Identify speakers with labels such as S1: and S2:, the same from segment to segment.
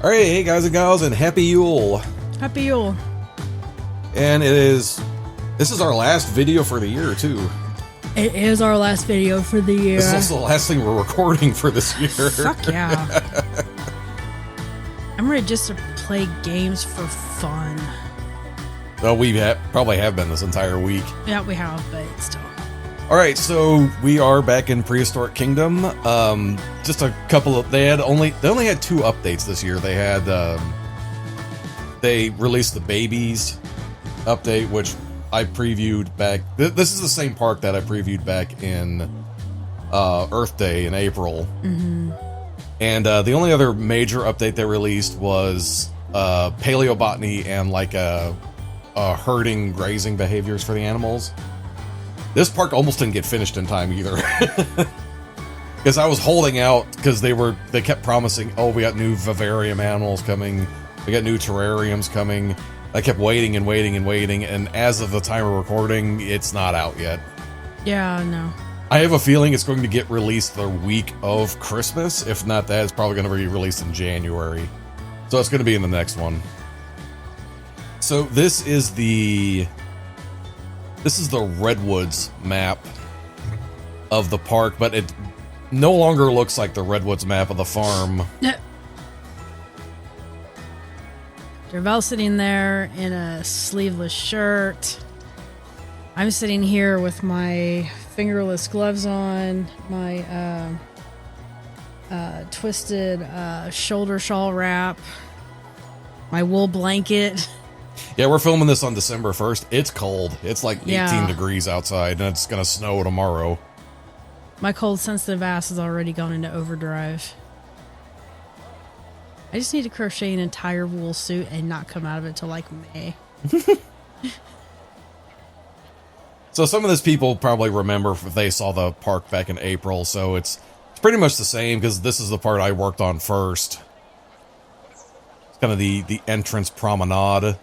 S1: All right, hey guys and gals, and happy Yule.
S2: Happy Yule.
S1: And this is our last video for the year too.
S2: It is our last video for the year.
S1: This is also the last thing we're recording for this year.
S2: Fuck yeah. I'm ready just to play games for fun.
S1: Well, we probably have been this entire week.
S2: Yeah, we have, but still.
S1: All right, so we are back in Prehistoric Kingdom. Just a couple of they only had 2 updates this year. They had they released the babies update, which I previewed back. This is the same park that I previewed back in Earth Day in April. Mm-hmm. And the only other major update they released was paleobotany and like herding, grazing behaviors for the animals. This park almost didn't get finished in time either. Because I was holding out because they kept promising, oh, we got new vivarium animals coming, we got new terrariums coming. I kept waiting and waiting and waiting, and as of the time of recording, it's not out yet.
S2: Yeah, no.
S1: I have a feeling it's going to get released the week of Christmas. If not that, it's probably going to be released in January. So it's going to be in the next one. So this is the Redwoods map of the park, but it no longer looks like the Redwoods map of the farm.
S2: Dervel sitting there in a sleeveless shirt. I'm sitting here with my fingerless gloves on, my twisted shoulder shawl wrap, my wool blanket.
S1: Yeah, we're filming this on December 1st. It's cold. It's like 18 degrees outside, and it's going to snow tomorrow.
S2: My cold sensitive ass has already gone into overdrive. I just need to crochet an entire wool suit and not come out of it till like May.
S1: So some of these people probably remember if they saw the park back in April, so it's pretty much the same because this is the part I worked on first. It's kind of the entrance promenade.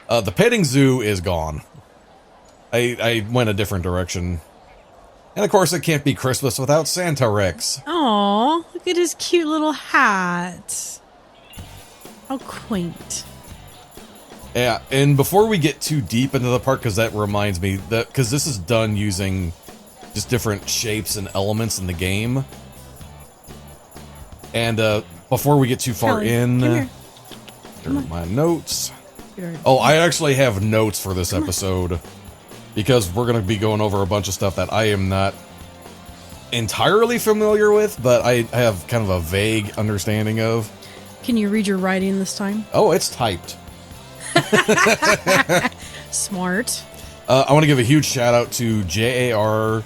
S1: The petting zoo is gone. I went a different direction. And of course it can't be Christmas without Santa Rex.
S2: Aw, look at his cute little hat. How quaint.
S1: Yeah, and before we get too deep into the park, because that reminds me, because this is done using just different shapes and elements in the game. And before we get too far in, here are my notes. Oh, I actually have notes for this episode, because we're going to be going over a bunch of stuff that I am not entirely familiar with, but I have kind of a vague understanding of.
S2: Can you read your writing this time?
S1: Oh, it's typed.
S2: Smart.
S1: I want to give a huge shout out to JAR,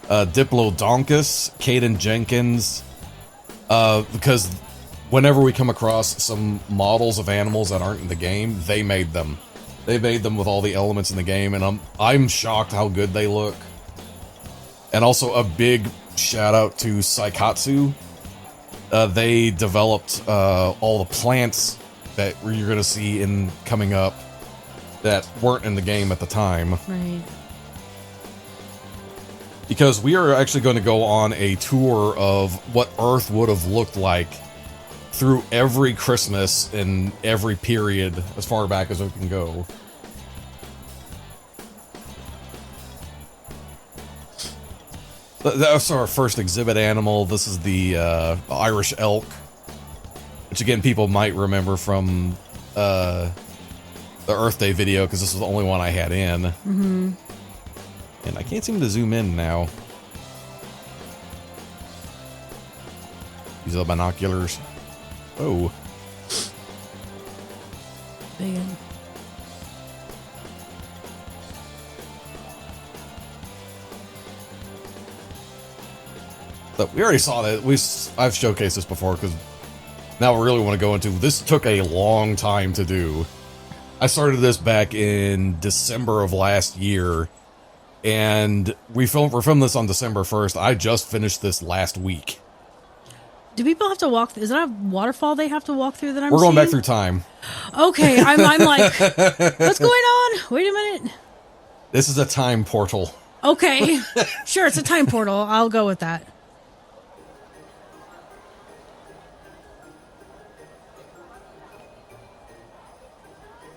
S1: Diplo-donkus, Caden Jenkins, because whenever we come across some models of animals that aren't in the game, they made them. They made them with all the elements in the game, and I'm shocked how good they look. And also a big shout out to Saikatsu. They developed all the plants that you're going to see coming up that weren't in the game at the time.
S2: Right.
S1: Because we are actually going to go on a tour of what Earth would have looked like through every Christmas in every period as far back as we can go. That's our first exhibit animal. This is the Irish elk, which again people might remember from the Earth Day video because this was the only one I had in. Mm-hmm. And I can't seem to zoom in now. These are the binoculars. Oh.
S2: Big.
S1: But we already saw that. I've showcased this before because now I really want to go into this. Took a long time to do. I started this back in December of last year, and we're filming this on December 1st. I just finished this last week.
S2: Do people have to walk? Is that a waterfall they have to walk through that I'm
S1: We're going
S2: seeing?
S1: back through time.
S2: Okay, I'm like, what's going on? Wait a minute.
S1: This is a time portal.
S2: Okay, sure, it's a time portal. I'll go with that.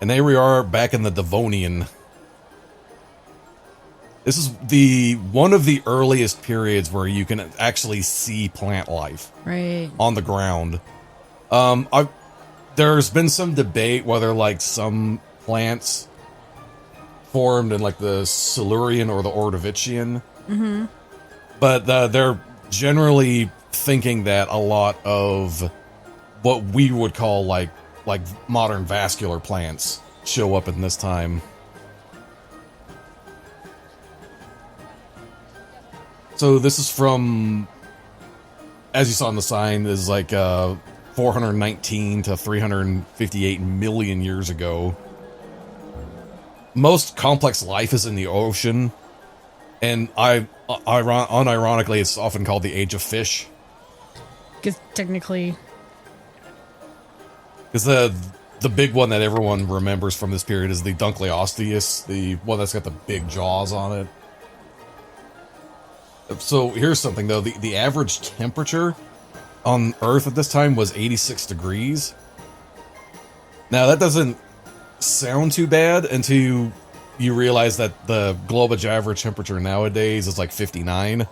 S1: And there we are back in the Devonian. This is one of the earliest periods where you can actually see plant life on the ground. There's been some debate whether like some plants formed in like the Silurian or the Ordovician. Mm-hmm. But they're generally thinking that a lot of what we would call like modern vascular plants show up in this time. So this is from, as you saw on the sign, is like 419 to 358 million years ago. Most complex life is in the ocean, and unironically, it's often called the Age of Fish.
S2: Because technically...
S1: Because the big one that everyone remembers from this period is the Dunkleosteus, the one that's got the big jaws on it. So here's something, though. The average temperature on Earth at this time was 86 degrees. Now, that doesn't sound too bad until you realize that the global average temperature nowadays is like 59.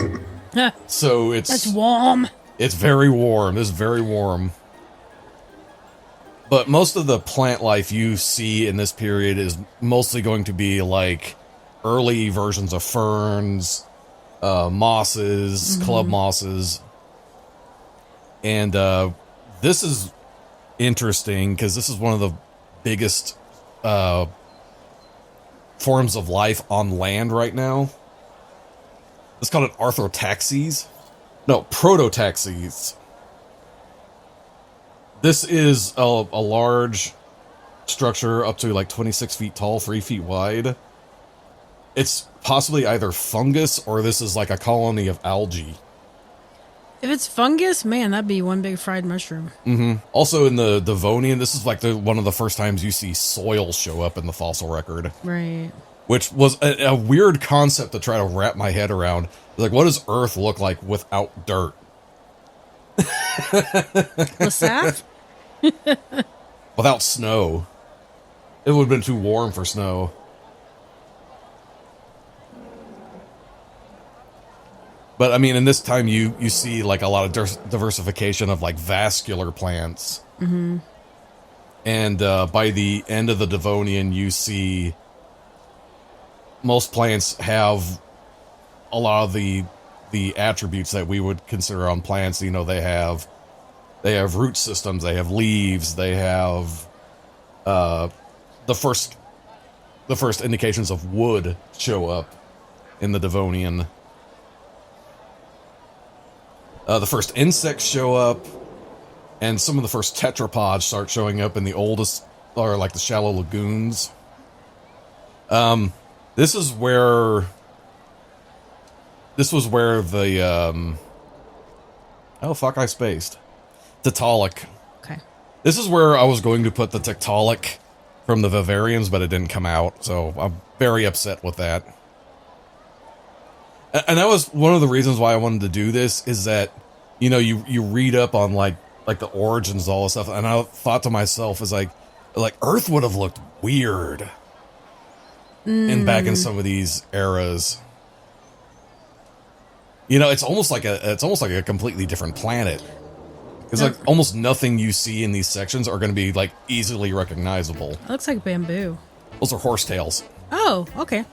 S1: So
S2: that's warm.
S1: It's very warm. It's very warm. But most of the plant life you see in this period is mostly going to be like early versions of ferns, mosses, club mosses. And this is interesting because this is one of the biggest forms of life on land right now. Let's call it arthrotaxis. No, prototaxis. This is a large structure up to like 26 feet tall, 3 feet wide. It's possibly either fungus or this is like a colony of algae.
S2: If it's fungus, man, that'd be one big fried mushroom.
S1: Mm-hmm. Also in the Devonian, this is like one of the first times you see soil show up in the fossil record.
S2: Right.
S1: Which was a weird concept to try to wrap my head around. Like, what does Earth look like without dirt?
S2: Lasaf?
S1: Without snow. It would have been too warm for snow. But, I mean, in this time, you see, like, a lot of diversification of, like, vascular plants. Mm-hmm. And by the end of the Devonian, you see most plants have a lot of the attributes that we would consider on plants. You know, they have root systems, they have leaves, they have the first indications of wood show up in the Devonian. The first insects show up, and some of the first tetrapods start showing up in the oldest, or like the shallow lagoons. This was where the, oh fuck, I spaced. Tiktaalik.
S2: Okay.
S1: This is where I was going to put the Tiktaalik from the Vivarians, but it didn't come out, so I'm very upset with that. And that was one of the reasons why I wanted to do this, is that, you know, you read up on like the origins of all this stuff, and I thought to myself, is like Earth would have looked weird back in some of these eras. You know, it's almost like a completely different planet. Because like almost nothing you see in these sections are going to be like easily recognizable.
S2: It looks like bamboo.
S1: Those are horsetails.
S2: Oh, okay.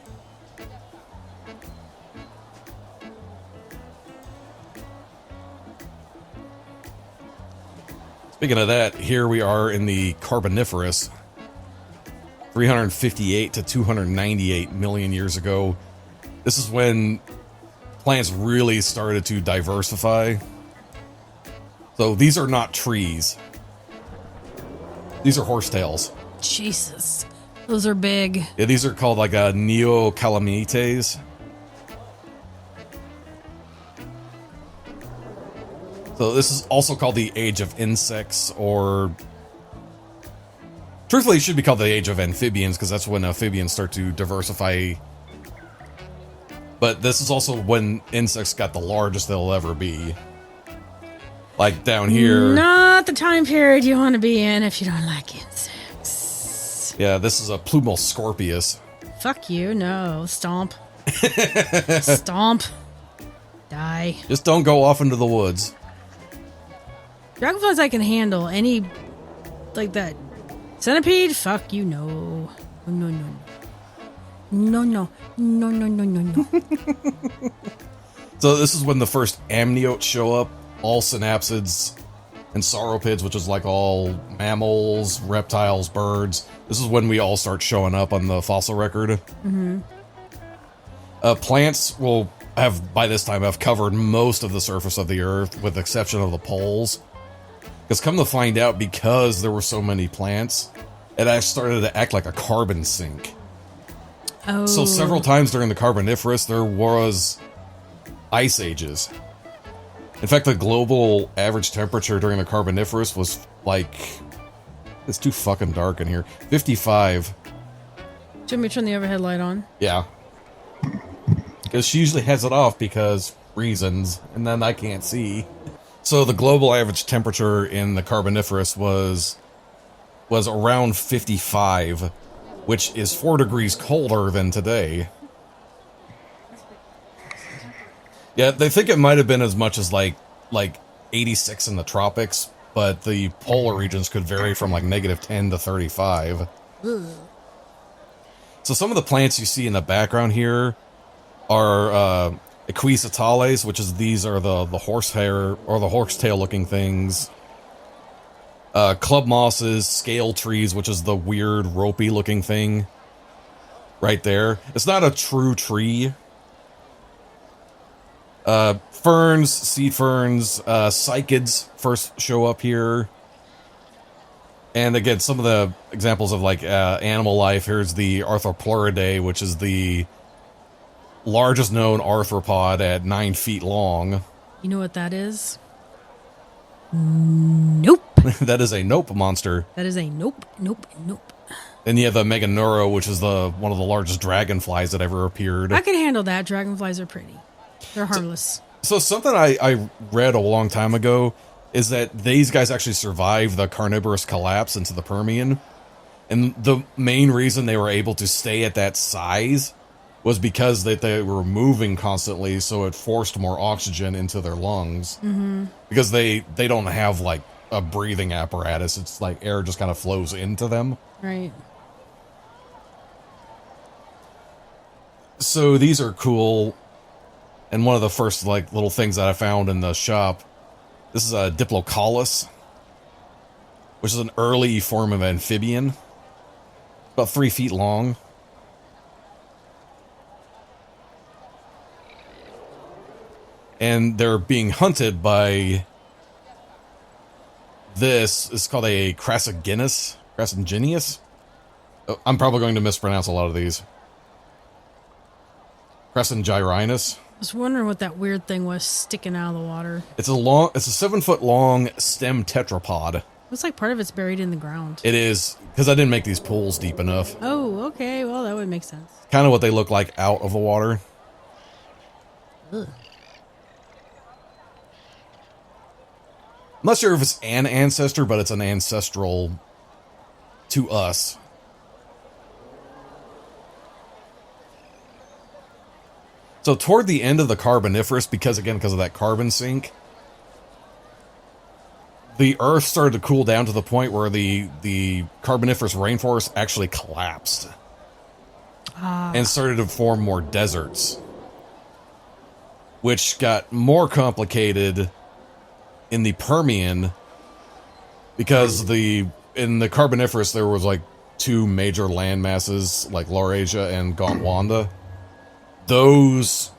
S1: Speaking of that, here we are in the Carboniferous, 358 to 298 million years ago. This is when plants really started to diversify. So these are not trees. These are horsetails.
S2: Jesus. Those are big.
S1: Yeah, these are called like Neocalamites. So this is also called the Age of Insects, or truthfully it should be called the Age of Amphibians, because that's when amphibians start to diversify. But this is also when insects got the largest they'll ever be. Like down here.
S2: Not the time period you want to be in if you don't like insects.
S1: Yeah, this is a Plumoscorpius.
S2: Fuck you, no. Stomp. Stomp. Die.
S1: Just don't go off into the woods.
S2: Dragonflies I can handle. Any, like that. Centipede? Fuck you, no. No, no, no. No, no. No, no, no, no, no.
S1: So this is when the first amniotes show up. All synapsids and sauropods, which is like all mammals, reptiles, birds. This is when we all start showing up on the fossil record. Mm-hmm. Plants will have, by this time, have covered most of the surface of the Earth, with the exception of the poles. Because come to find out, because there were so many plants, it actually started to act like a carbon sink.
S2: Oh.
S1: So several times during the Carboniferous, there was ice ages. In fact, the global average temperature during the Carboniferous was like... It's too fucking dark in here. 55.
S2: Do you want me to turn the overhead light on?
S1: Yeah. Because she usually has it off because reasons, and then I can't see. So the global average temperature in the Carboniferous was around 55, which is 4 degrees colder than today. Yeah, they think it might have been as much as like 86 in the tropics, but the polar regions could vary from like -10 to 35.
S2: Ugh.
S1: So some of the plants you see in the background here are equisitales, which is these are the horsehair or the horsetail looking things. Club mosses, scale trees, which is the weird ropey looking thing right there. It's not a true tree. Ferns, seed ferns, cycads first show up here. And again, some of the examples of like animal life. Here's the Arthropluridae, which is the largest known arthropod at 9 feet long.
S2: You know what that is? Nope.
S1: That is a nope monster.
S2: That is a nope, nope, nope.
S1: Then you have the Meganeuro, which is one of the largest dragonflies that ever appeared.
S2: I can handle that. Dragonflies are pretty. They're harmless.
S1: So something I read a long time ago is that these guys actually survived the carnivorous collapse into the Permian. And the main reason they were able to stay at that size was because they were moving constantly, so it forced more oxygen into their lungs. Mm-hmm. Because they don't have, like, a breathing apparatus. It's like air just kind of flows into them.
S2: Right.
S1: So these are cool. And one of the first, like, little things that I found in the shop, this is a Diplo-donkus, which is an early form of amphibian. About 3 feet long. And they're being hunted by this. It's called a Crassogenus. Oh, I'm probably going to mispronounce a lot of these. Crassogyrinus.
S2: I was wondering what that weird thing was sticking out of the water.
S1: It's a 7-foot long stem tetrapod.
S2: Looks like part of it's buried in the ground.
S1: It is, because I didn't make these pools deep enough.
S2: Oh, okay. Well, that would make sense.
S1: Kind of what they look like out of the water.
S2: Ugh.
S1: I'm not sure if it's an ancestor, but it's an ancestral to us. So toward the end of the Carboniferous, because of that carbon sink, the Earth started to cool down to the point where the Carboniferous rainforest actually collapsed. And started to form more deserts. Which got more complicated in the Permian, because in the Carboniferous there was like 2 major land masses, like Laurasia and Gondwana. Those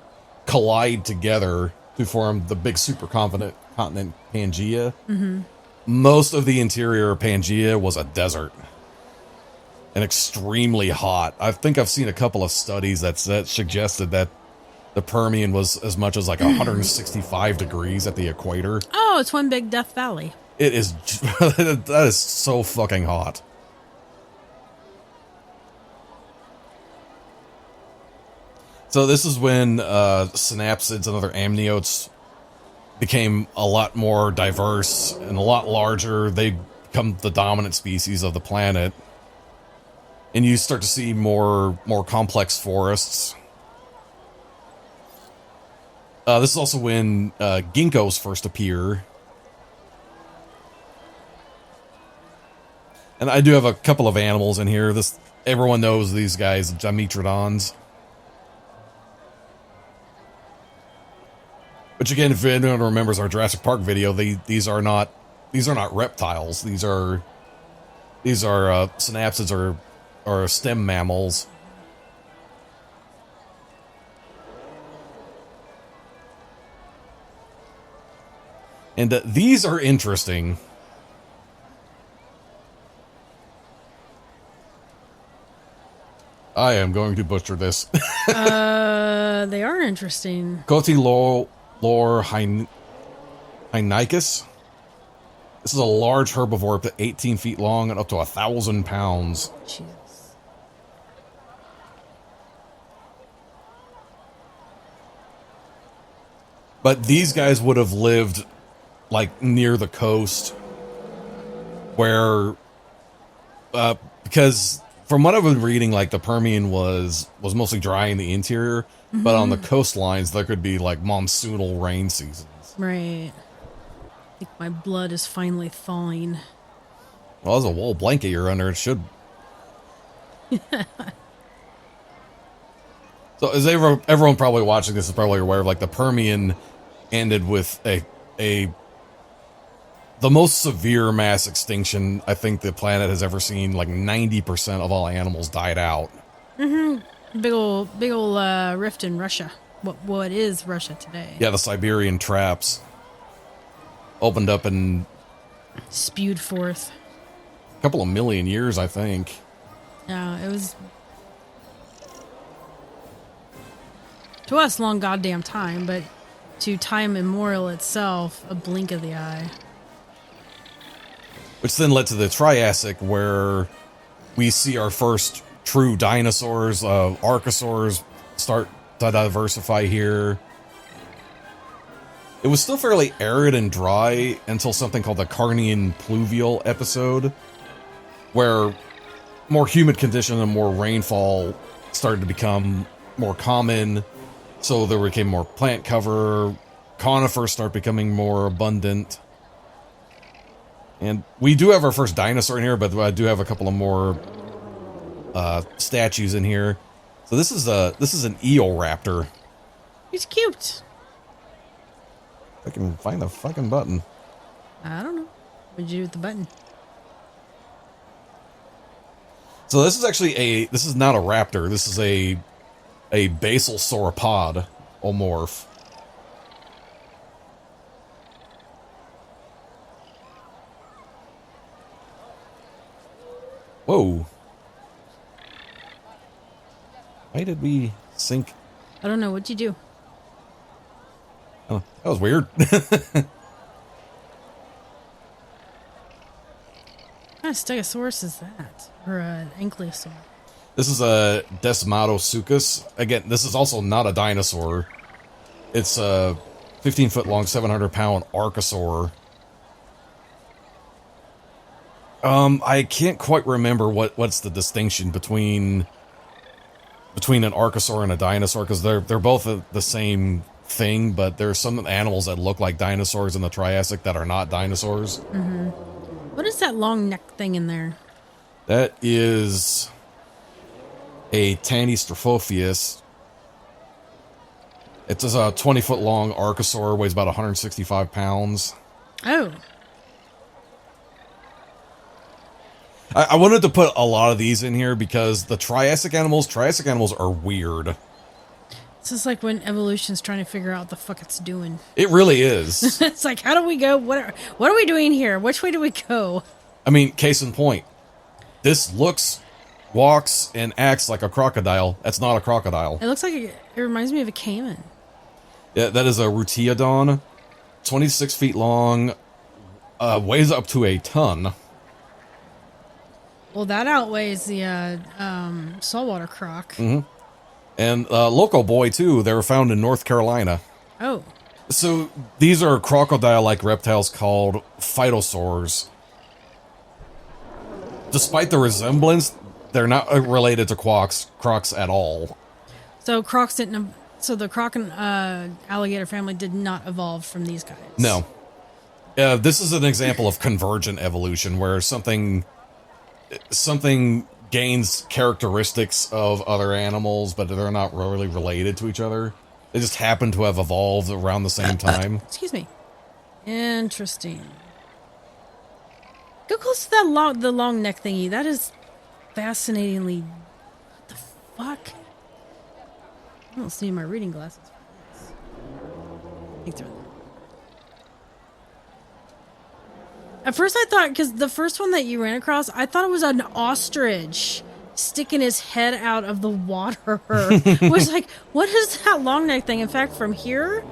S1: collide together to form the big supercontinent Pangaea. Mm-hmm. Most of the interior of Pangaea was a desert. And extremely hot. I think I've seen a couple of studies that suggested that the Permian was as much as like 165 degrees at the equator.
S2: Oh, it's one big Death Valley.
S1: It is. That is so fucking hot. So this is when synapsids and other amniotes became a lot more diverse and a lot larger. They become the dominant species of the planet. and you start to see more complex forests. This is also when ginkgos first appear. And I do have a couple of animals in here. Everyone knows these guys, Dimetrodons. Which again, if anyone remembers our Jurassic Park video, these are not reptiles. These are synapsids or stem mammals. And these are interesting. I am going to butcher this.
S2: They are interesting.
S1: Cotylochus hainicus. This is a large herbivore up to 18 feet long and up to 1,000 pounds.
S2: Jesus.
S1: But these guys would have lived like near the coast where, because from what I've been reading, like the Permian was mostly dry in the interior, but on the coastlines there could be like monsoonal rain seasons. Right.
S2: I think my blood is finally thawing.
S1: Well, there's a wool blanket you're under. It should. So, as everyone probably watching this is probably aware of, like the Permian ended with the most severe mass extinction I think the planet has ever seen. Like 90% of all animals died out.
S2: Mm-hmm. Big ol' rift in Russia. What is Russia today?
S1: Yeah, the Siberian traps opened up and
S2: spewed forth.
S1: A couple of million years, I think.
S2: Yeah, it was to us long goddamn time, but to time immemorial itself, a blink of the eye.
S1: Which then led to the Triassic, where we see our first true dinosaurs. Archosaurs start to diversify here. It was still fairly arid and dry until something called the Carnian pluvial episode, where more humid conditions and more rainfall started to become more common. So there became more plant cover. Conifers start becoming more abundant. And we do have our first dinosaur in here, but I do have a couple of more statues in here. So this is an Eoraptor.
S2: He's cute.
S1: I can find the fucking button.
S2: I don't know. What'd you do with the button?
S1: So this is not a raptor. This is a basal sauropod omorph. Whoa. Why did we sink?
S2: I don't know. What'd you do?
S1: Oh, that was weird.
S2: What kind of stegosaurus is that? Or an ankylosaur?
S1: This is a Desmatosuchus. Again, this is also not a dinosaur. It's a 15-foot long, 700-pound archosaur. I can't quite remember what's the distinction between an archosaur and a dinosaur, because they're both the same thing, but there are some animals that look like dinosaurs in the Triassic that are not dinosaurs.
S2: Mm-hmm. What is that long neck thing in there?
S1: That is a Tanystrophophilus. It's a 20-foot long archosaur, weighs about 165 pounds.
S2: Oh.
S1: I wanted to put a lot of these in here because the Triassic animals are weird.
S2: It's just like when evolution's trying to figure out what the fuck it's doing.
S1: It really is.
S2: It's like, how do we go? What are we doing here? Which way do we go?
S1: I mean, case in point. This looks, walks, and acts like a crocodile. That's not a crocodile.
S2: It looks like it reminds me of a caiman.
S1: Yeah, that is a Ruteodon. 26 feet long. Weighs up to a ton.
S2: Well, that outweighs the saltwater croc.
S1: Mm-hmm. And Loco Boy, too. They were found in North Carolina.
S2: Oh.
S1: So these are crocodile-like reptiles called phytosaurs. Despite the resemblance, they're not related to crocs at all.
S2: So crocs didn't. So the croc and alligator family did not evolve from these guys.
S1: No. This is an example of convergent evolution, where something gains characteristics of other animals, but they're not really related to each other. They just happen to have evolved around the same time.
S2: Excuse me. Interesting. Go close to that the long neck thingy. That is fascinatingly. What the fuck? I don't see my reading glasses. I think they're there. At first I thought, because the first one that you ran across, I thought it was an ostrich sticking his head out of the water. Was like, what is that long neck thing? In fact, from here,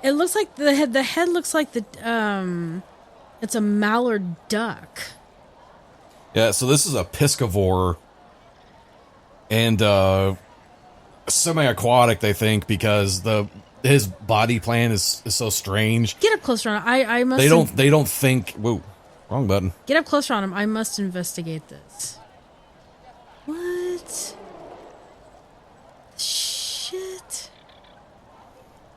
S2: it looks like the head looks like it's a mallard duck.
S1: Yeah, so this is a piscivore, and semi-aquatic, they think, because his body plan is so strange.
S2: Get up closer on him. I must.
S1: They don't think. Whoa, wrong button.
S2: Get up closer on him. I must investigate this. What? Shit.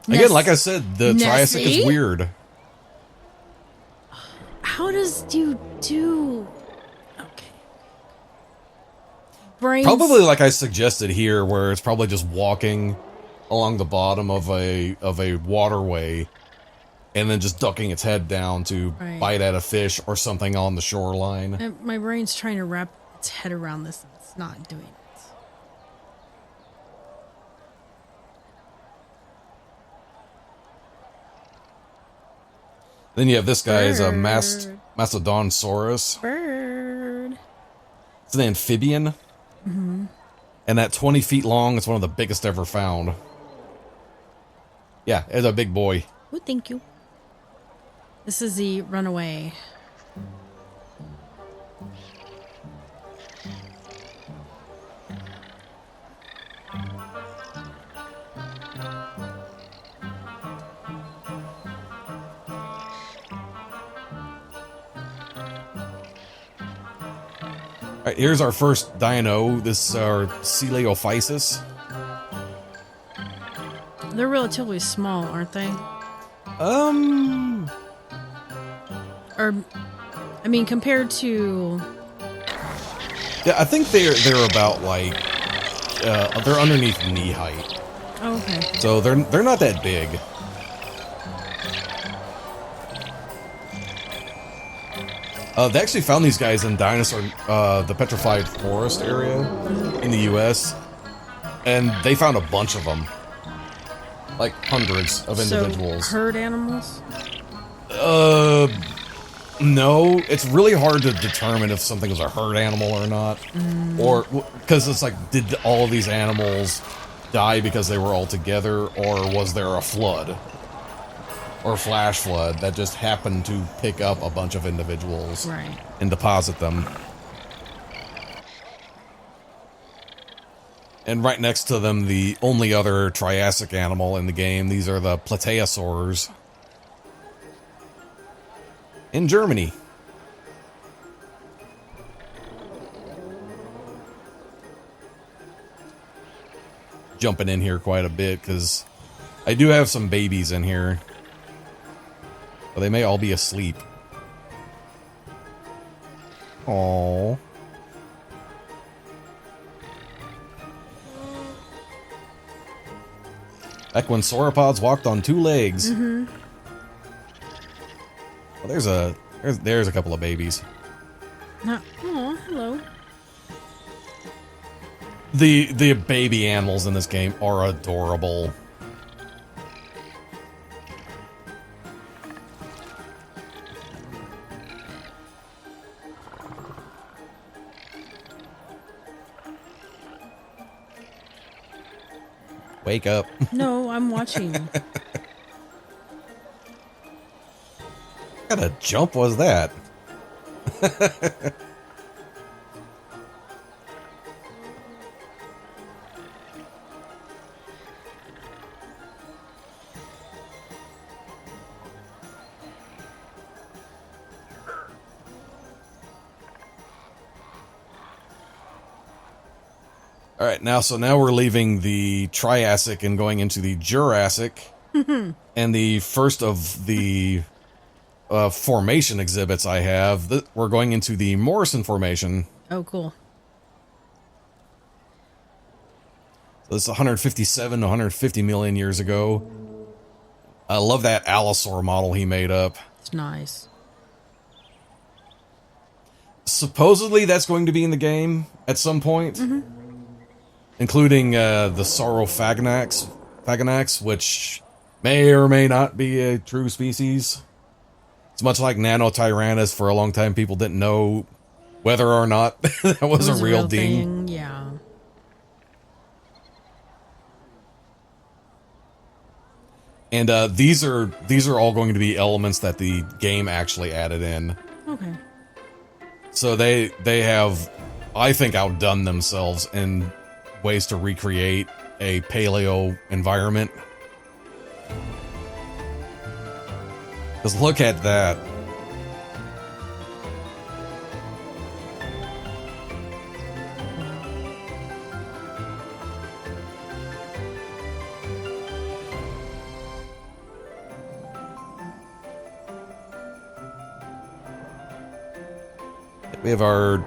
S1: Again, like I said, the Triassic is weird.
S2: How does you do? Okay. Brains.
S1: Probably like I suggested here, where it's probably just walking along the bottom of a waterway, and then just ducking its head down to bite at a fish or something on the shoreline.
S2: And my brain's trying to wrap its head around this, and it's not doing it.
S1: Then you have this guy is a Mastodonsaurus.
S2: Bird.
S1: It's an amphibian. Mm-hmm. And at 20 feet long, it's one of the biggest ever found. Yeah, it's a big boy.
S2: Oh, thank you. This is the runaway.
S1: All right, here's our first dino. This is our Coeleophysis.
S2: They're relatively small, aren't they? Or, I mean, compared to...
S1: Yeah, I think they're about like they're underneath knee height.
S2: Oh, okay.
S1: So they're not that big. They actually found these guys in the Petrified Forest area in the U.S., and they found a bunch of them. Like hundreds of individuals.
S2: So, herd animals?
S1: No. It's really hard to determine if something is a herd animal or not. Or, because it's like, did all these animals die because they were all together, or was there a flood? Or a flash flood that just happened to pick up a bunch of individuals and deposit them. And right next to them, the only other Triassic animal in the game, these are the Plateosaurs. In Germany. Jumping in here quite a bit, because I do have some babies in here. But they may all be asleep. Aww. Back when sauropods walked on two legs. Mm-hmm. Well, there's a couple of babies.
S2: Oh, hello.
S1: The baby animals in this game are adorable. Wake up.
S2: No, I'm watching.
S1: What kind of jump was that? All right, now we're leaving the Triassic and going into the Jurassic. And the first of the formation exhibits I have, we're going into the Morrison Formation.
S2: Oh, cool.
S1: So this is 157 to 150 million years ago. I love that allosaur model he made up.
S2: It's nice.
S1: Supposedly that's going to be in the game at some point. Including the Saurophaganax, which may or may not be a true species. It's much like Nanotyrannus. For a long time, people didn't know whether or not that was a real thing.
S2: Yeah.
S1: And these are all going to be elements that the game actually added in.
S2: Okay.
S1: So they have, I think, outdone themselves in ways to recreate a paleo environment. Just look at that. We have our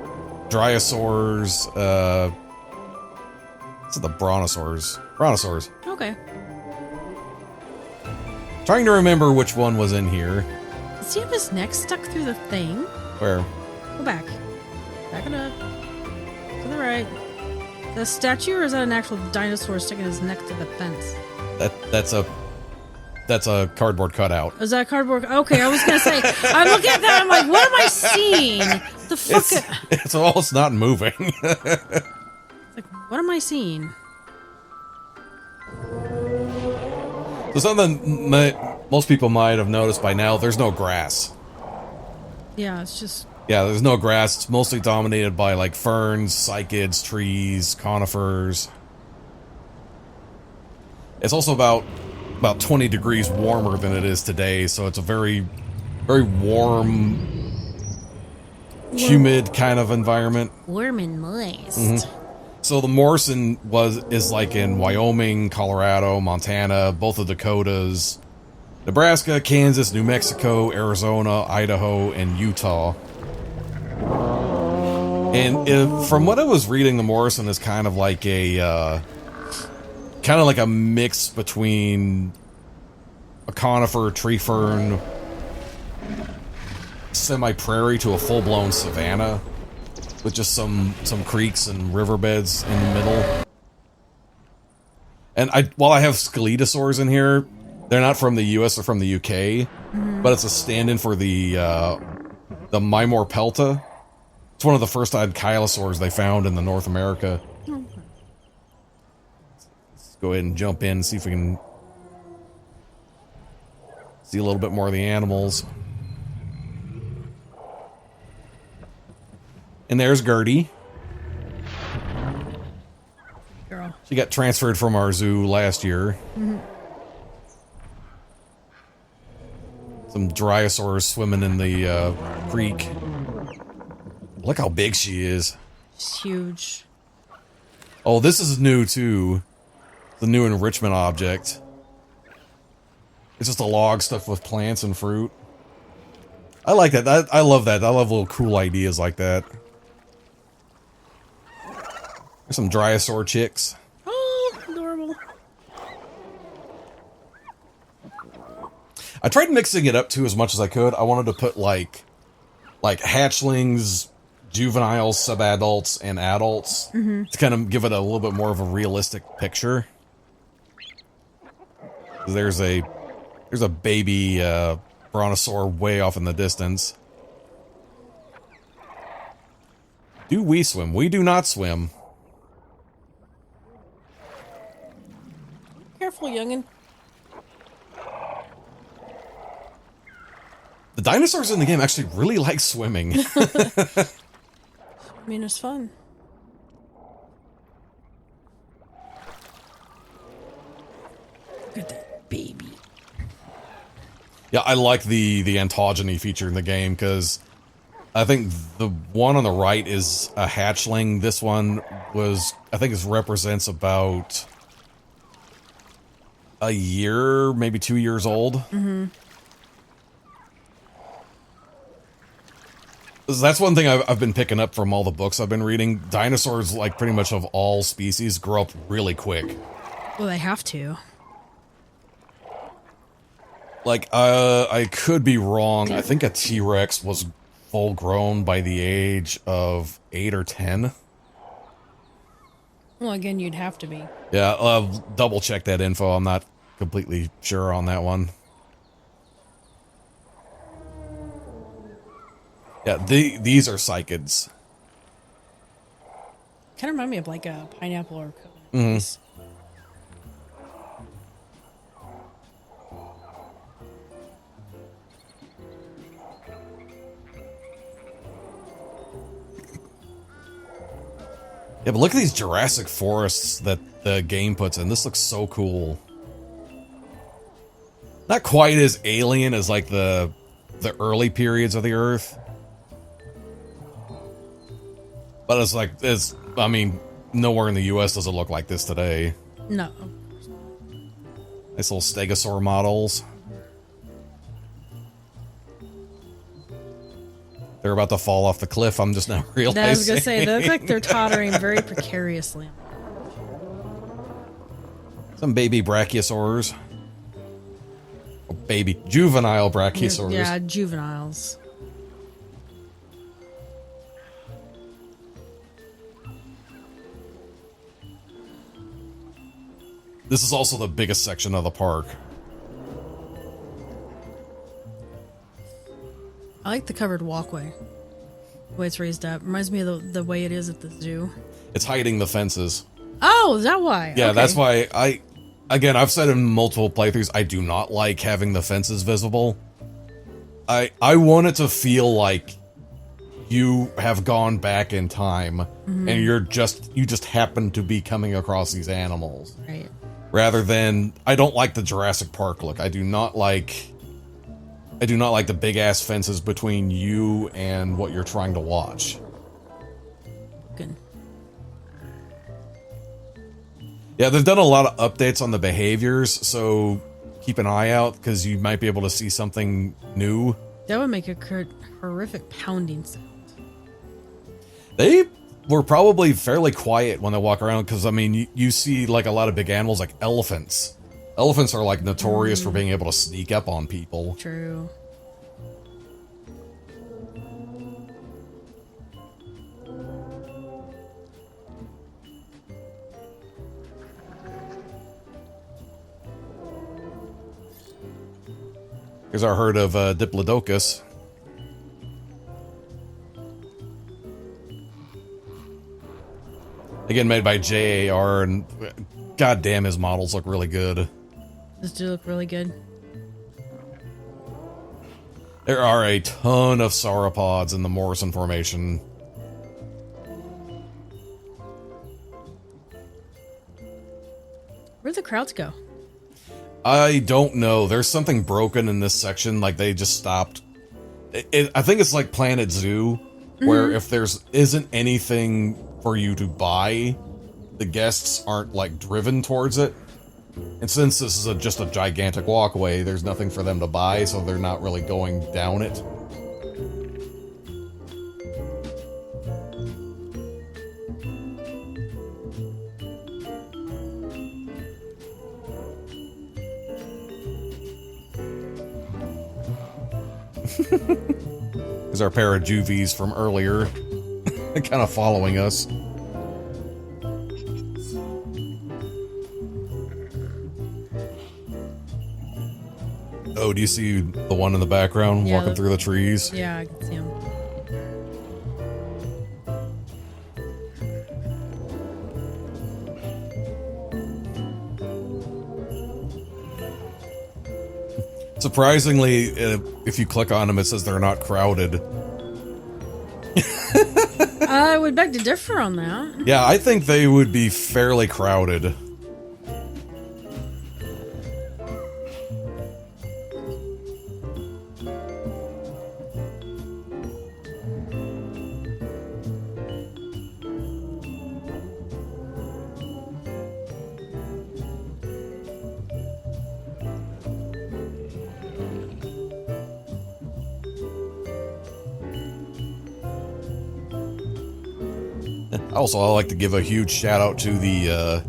S1: Dryosaurs, this is the Brontosaurs.
S2: Okay.
S1: Trying to remember which one was in here.
S2: Does he have his neck stuck through the thing?
S1: Where?
S2: Go back. Back it up. To the right. The statue, or is that an actual dinosaur sticking his neck to the fence?
S1: That's a cardboard cutout.
S2: Is that cardboard? Okay, I was gonna say. I'm looking at that. I'm like, what am I seeing? The fuck?
S1: It's not moving.
S2: Like, what am I seeing?
S1: So something most people might have noticed by now. There's no grass.
S2: Yeah, it's just.
S1: Yeah, there's no grass. It's mostly dominated by like ferns, cycads, trees, conifers. It's also about 20 degrees warmer than it is today, so it's a very, very warm, humid kind of environment.
S2: Warm and moist.
S1: So the Morrison is like in Wyoming, Colorado, Montana, both the Dakotas, Nebraska, Kansas, New Mexico, Arizona, Idaho, and Utah. And from what I was reading, the Morrison is kind of like a mix between a conifer, tree fern, semi-prairie to a full-blown savanna, with just some creeks and riverbeds in the middle. And while I have Scelidosaurs in here, they're not from the US or from the UK, but it's a stand-in for the Mymor pelta. It's one of the first ankylosaurs they found in the North America. Let's go ahead and jump in and see if we can see a little bit more of the animals. And there's Gertie.
S2: Girl.
S1: She got transferred from our zoo last year. Some Dryosaurs swimming in the creek. Look how big she is.
S2: She's huge.
S1: Oh, this is new too. The new enrichment object. It's just a log stuffed with plants and fruit. I like that. I love that. I love little cool ideas like that. There's some Dryosaur chicks.
S2: Oh, adorable.
S1: I tried mixing it up too as much as I could. I wanted to put like hatchlings, juveniles, subadults, and adults to kind of give it a little bit more of a realistic picture. There's a baby brontosaur way off in the distance. Do we swim? We do not swim.
S2: Careful, youngin'.
S1: The dinosaurs in the game actually really like swimming.
S2: I mean, it's fun. Look at that baby.
S1: Yeah, I like the ontogeny feature in the game because I think the one on the right is a hatchling. This one was, I think, represents about a year, maybe 2 years old.
S2: Mm-hmm.
S1: That's one thing I've been picking up from all the books I've been reading. Dinosaurs, like pretty much of all species, grow up really quick.
S2: Well, they have to.
S1: Like, I could be wrong. I think a T-Rex was full grown by the age of 8 or 10.
S2: Well, again, you'd have to be.
S1: Yeah, I'll double check that info. I'm not completely sure on that one. Yeah, these are cycads.
S2: Kind of remind me of like a pineapple or coconut.
S1: Mm-hmm. Yeah, but look at these Jurassic forests that the game puts in. This looks so cool. Not quite as alien as like the early periods of the Earth. But it's like, I mean, nowhere in the US does it look like this today.
S2: No.
S1: Nice little stegosaur models. They're about to fall off the cliff, I'm just now realizing.
S2: I was going to say, they look like they're tottering very precariously.
S1: Some baby brachiosaurs. Oh, baby juvenile brachiosaurs.
S2: Yeah, juveniles.
S1: This is also the biggest section of the park.
S2: I like the covered walkway. The way it's raised up. Reminds me of the way it is at the zoo.
S1: It's hiding the fences.
S2: Oh, is that why?
S1: Yeah,
S2: okay.
S1: That's why again, I've said in multiple playthroughs, I do not like having the fences visible. I want it to feel like you have gone back in time and you just happen to be coming across these animals.
S2: Right.
S1: Rather than, I don't like the Jurassic Park look. I do not like the big ass fences between you and what you're trying to watch.
S2: Good.
S1: Yeah, they've done a lot of updates on the behaviors, so keep an eye out because you might be able to see something new.
S2: That would make a horrific pounding sound.
S1: They were probably fairly quiet when they walk around because, I mean, you see like a lot of big animals like elephants. Elephants are like notorious for being able to sneak up on people.
S2: True.
S1: Here's our herd of Diplo-donkus. Again, made by JAR, and goddamn, his models look really good.
S2: This do look really good.
S1: There are a ton of sauropods in the Morrison Formation.
S2: Where'd the crowds go?
S1: I don't know. There's something broken in this section. Like, they just stopped. I think it's like Planet Zoo, where if there's isn't anything for you to buy, the guests aren't, like, driven towards it. And since this is just a gigantic walkway, there's nothing for them to buy, so they're not really going down it. There's our pair of juvies from earlier, kind of following us. Oh, do you see the one in the background walking through the trees?
S2: Yeah, I can see him.
S1: Surprisingly, if you click on them, it says they're not crowded.
S2: I would beg to differ on that.
S1: Yeah, I think they would be fairly crowded. Also, I like to give a huge shout out to the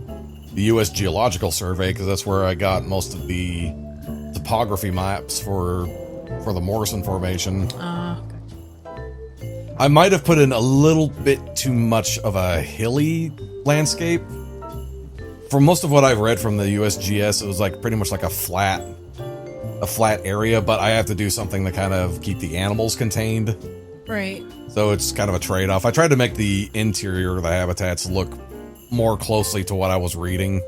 S1: U.S. Geological Survey, because that's where I got most of the topography maps for the Morrison Formation.
S2: Gotcha.
S1: I might have put in a little bit too much of a hilly landscape. For most of what I've read from the USGS, it was like pretty much like a flat area, but I have to do something to kind of keep the animals contained.
S2: Right.
S1: So it's kind of a trade-off. I tried to make the interior of the habitats look more closely to what I was reading.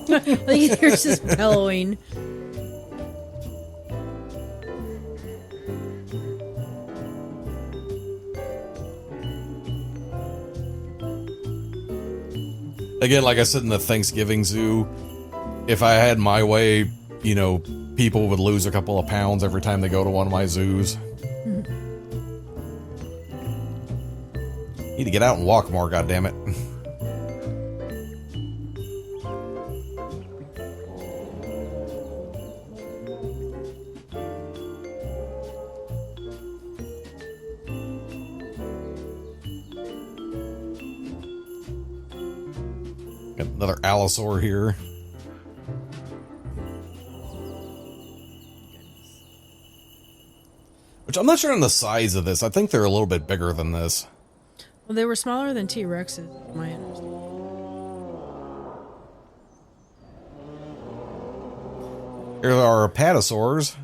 S2: Like you're just bellowing.
S1: Again, like I said in the Thanksgiving zoo, if I had my way, you know, people would lose a couple of pounds every time they go to one of my zoos. Need to get out and walk more, goddammit. Got another allosaur here. Which I'm not sure on the size of this. I think they're a little bit bigger than this.
S2: Well, they were smaller than T-Rexes, my understanding.
S1: Here are apatosaurs.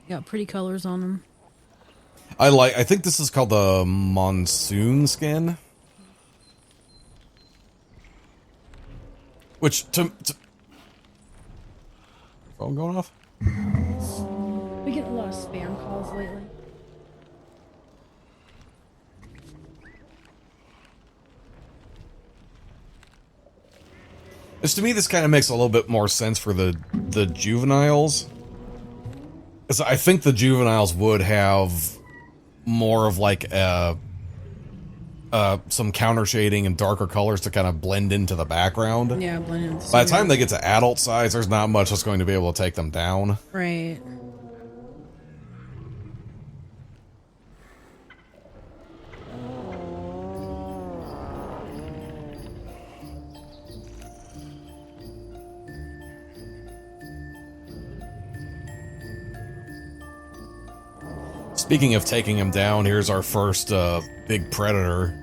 S2: Got pretty colors on them.
S1: I think this is called the monsoon skin. Which, phone going off?
S2: We get a lot of spam calls lately.
S1: To me, this kind of makes a little bit more sense for the juveniles. Because I think the juveniles would have more of like some counter shading and darker colors to kind of blend into the background.
S2: Yeah, blend in.
S1: By the time they get to adult size, there's not much that's going to be able to take them down.
S2: Right.
S1: Speaking of taking him down, here's our first big predator.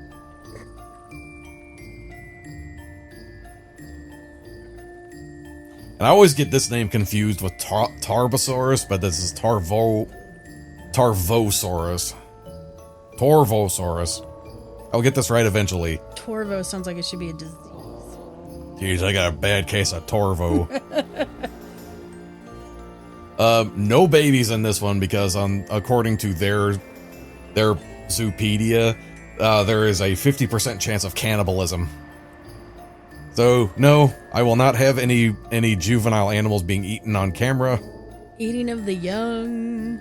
S1: And I always get this name confused with Tarbosaurus, but this is Tarvosaurus. Torvosaurus. I'll get this right eventually.
S2: Torvo sounds like it should be a disease.
S1: Jeez, I got a bad case of Torvo. No babies in this one because according to their Zoopedia, there is a 50% chance of cannibalism. So, no, I will not have any juvenile animals being eaten on camera.
S2: Eating of the young.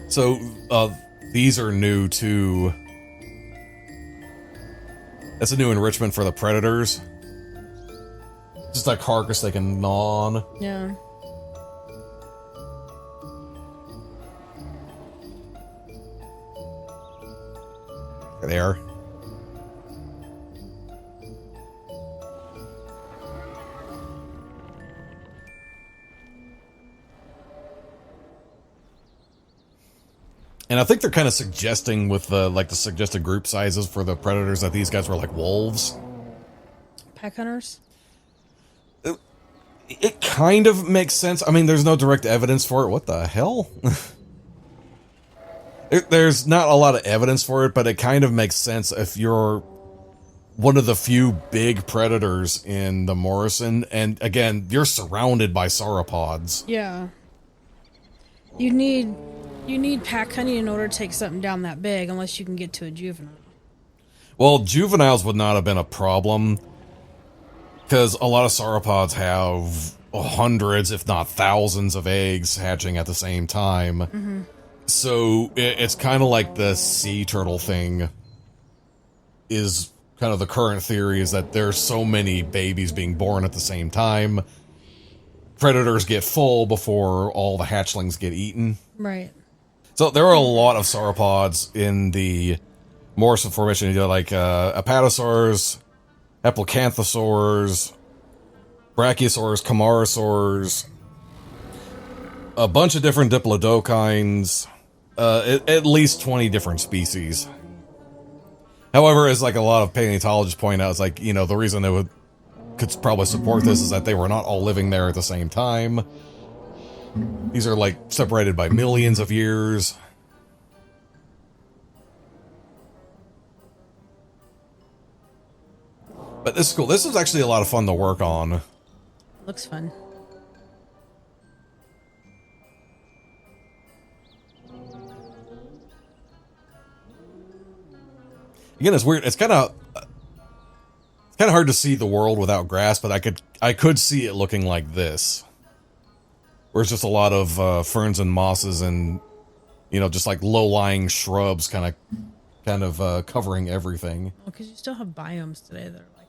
S1: So, these are new too. That's a new enrichment for the predators. Just a carcass they can gnaw on.
S2: Yeah.
S1: There they are. And I think they're kind of suggesting with the suggested group sizes for the predators that these guys were like wolves.
S2: Pack hunters?
S1: It kind of makes sense. I mean, there's no direct evidence for it. What the hell? There's not a lot of evidence for it, but it kind of makes sense if you're one of the few big predators in the Morrison. And again, you're surrounded by sauropods.
S2: Yeah. You need pack hunting in order to take something down that big, unless you can get to a juvenile.
S1: Well, juveniles would not have been a problem, because a lot of sauropods have hundreds, if not thousands, of eggs hatching at the same time. So it's kind of like the sea turtle thing is kind of the current theory, is that there's so many babies being born at the same time. Predators get full before all the hatchlings get eaten.
S2: Right.
S1: So there are a lot of sauropods in the Morrison Formation, you know, like apatosaurs, eplecanthosaurs, brachiosaurs, camarasaurs, a bunch of different diplodocines, at least 20 different species. However, as like a lot of paleontologists point out, it's like, you know, the reason they could probably support this is that they were not all living there at the same time. These are like separated by millions of years. But this is cool. This is actually a lot of fun to work on.
S2: Looks fun.
S1: Again, it's weird. It's kind of hard to see the world without grass, but I could see it looking like this, where it's just a lot of ferns and mosses and, you know, just like low-lying shrubs, kind of covering everything.
S2: Well, because you still have biomes today that are like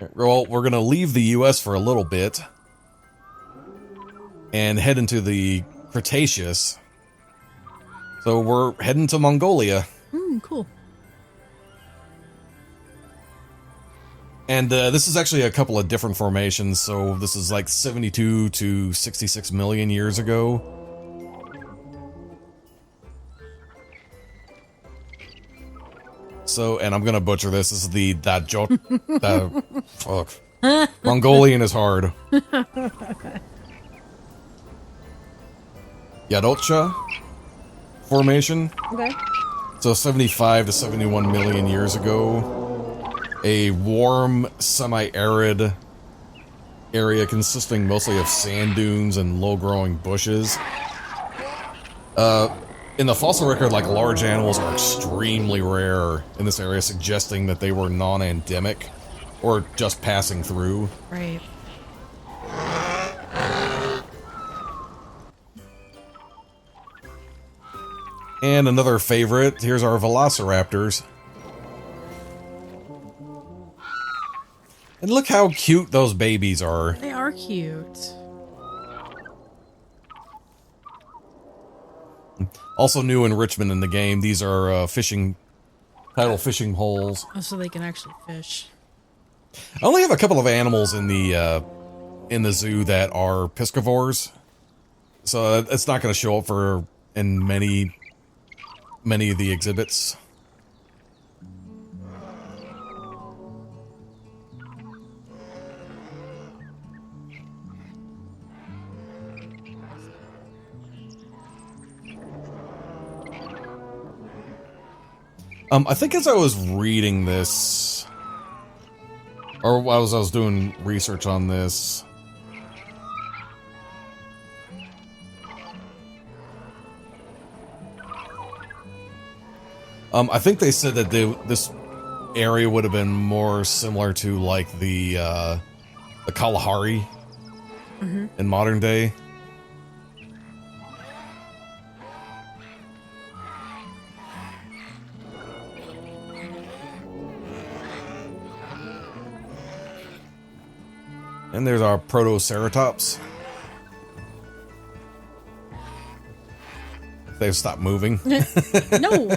S2: that.
S1: Well, we're gonna leave the U.S. for a little bit and head into the Cretaceous. So we're heading to Mongolia.
S2: Cool.
S1: And this is actually a couple of different formations. So this is like 72 to 66 million years ago. So, and I'm gonna butcher this. This is the Dajot. Fuck. Mongolian is hard. Yadocha formation.
S2: Okay.
S1: So 75 to 71 million years ago, a warm, semi-arid area consisting mostly of sand dunes and low-growing bushes. In the fossil record, like, large animals are extremely rare in this area, suggesting that they were non-endemic or just passing through.
S2: Right.
S1: And another favorite, here's our velociraptors. And look how cute those babies are.
S2: They are cute.
S1: Also new enrichment in the game, these are tidal fishing holes.
S2: Oh, so they can actually fish.
S1: I only have a couple of animals in the zoo that are piscivores. So it's not going to show up in many of the exhibits. I think as I was reading this, or as I was doing research on this, I think they said that this area would have been more similar to like the Kalahari in modern day. And there's our Protoceratops. They've stopped moving.
S2: No!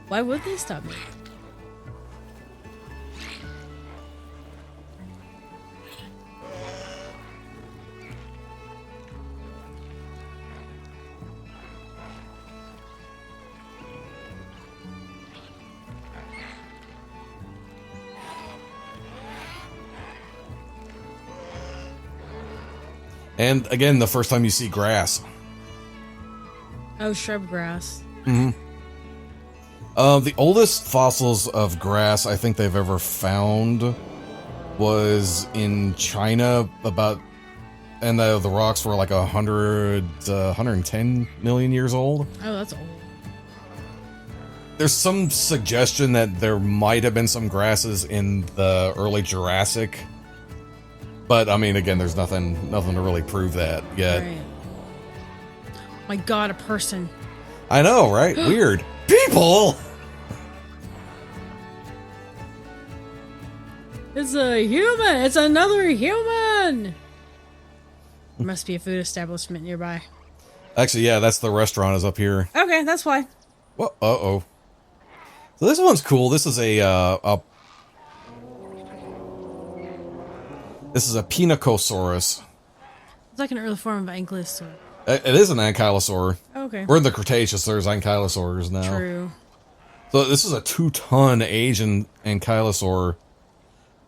S2: Why would they stop me?
S1: And again, the first time you see grass.
S2: Oh, shrub grass.
S1: Mm-hmm. The oldest fossils of grass I think they've ever found was in China about and the rocks were like 110 million years old.
S2: Oh, that's old.
S1: There's some suggestion that there might have been some grasses in the early Jurassic, but I mean, again, there's nothing to really prove that yet.
S2: Right. My God, a person.
S1: I know, right? Weird people.
S2: It's a human. It's another human. There must be a food establishment nearby.
S1: Actually, yeah, that's the restaurant is up here.
S2: Okay, that's why.
S1: Well, uh-oh. So this one's cool. This is a Pinacosaurus.
S2: It's like an early form of ankylosaur.
S1: It is an ankylosaur.
S2: Okay.
S1: We're in the Cretaceous. There's ankylosaurs now.
S2: True.
S1: So this is a 2-ton Asian ankylosaur.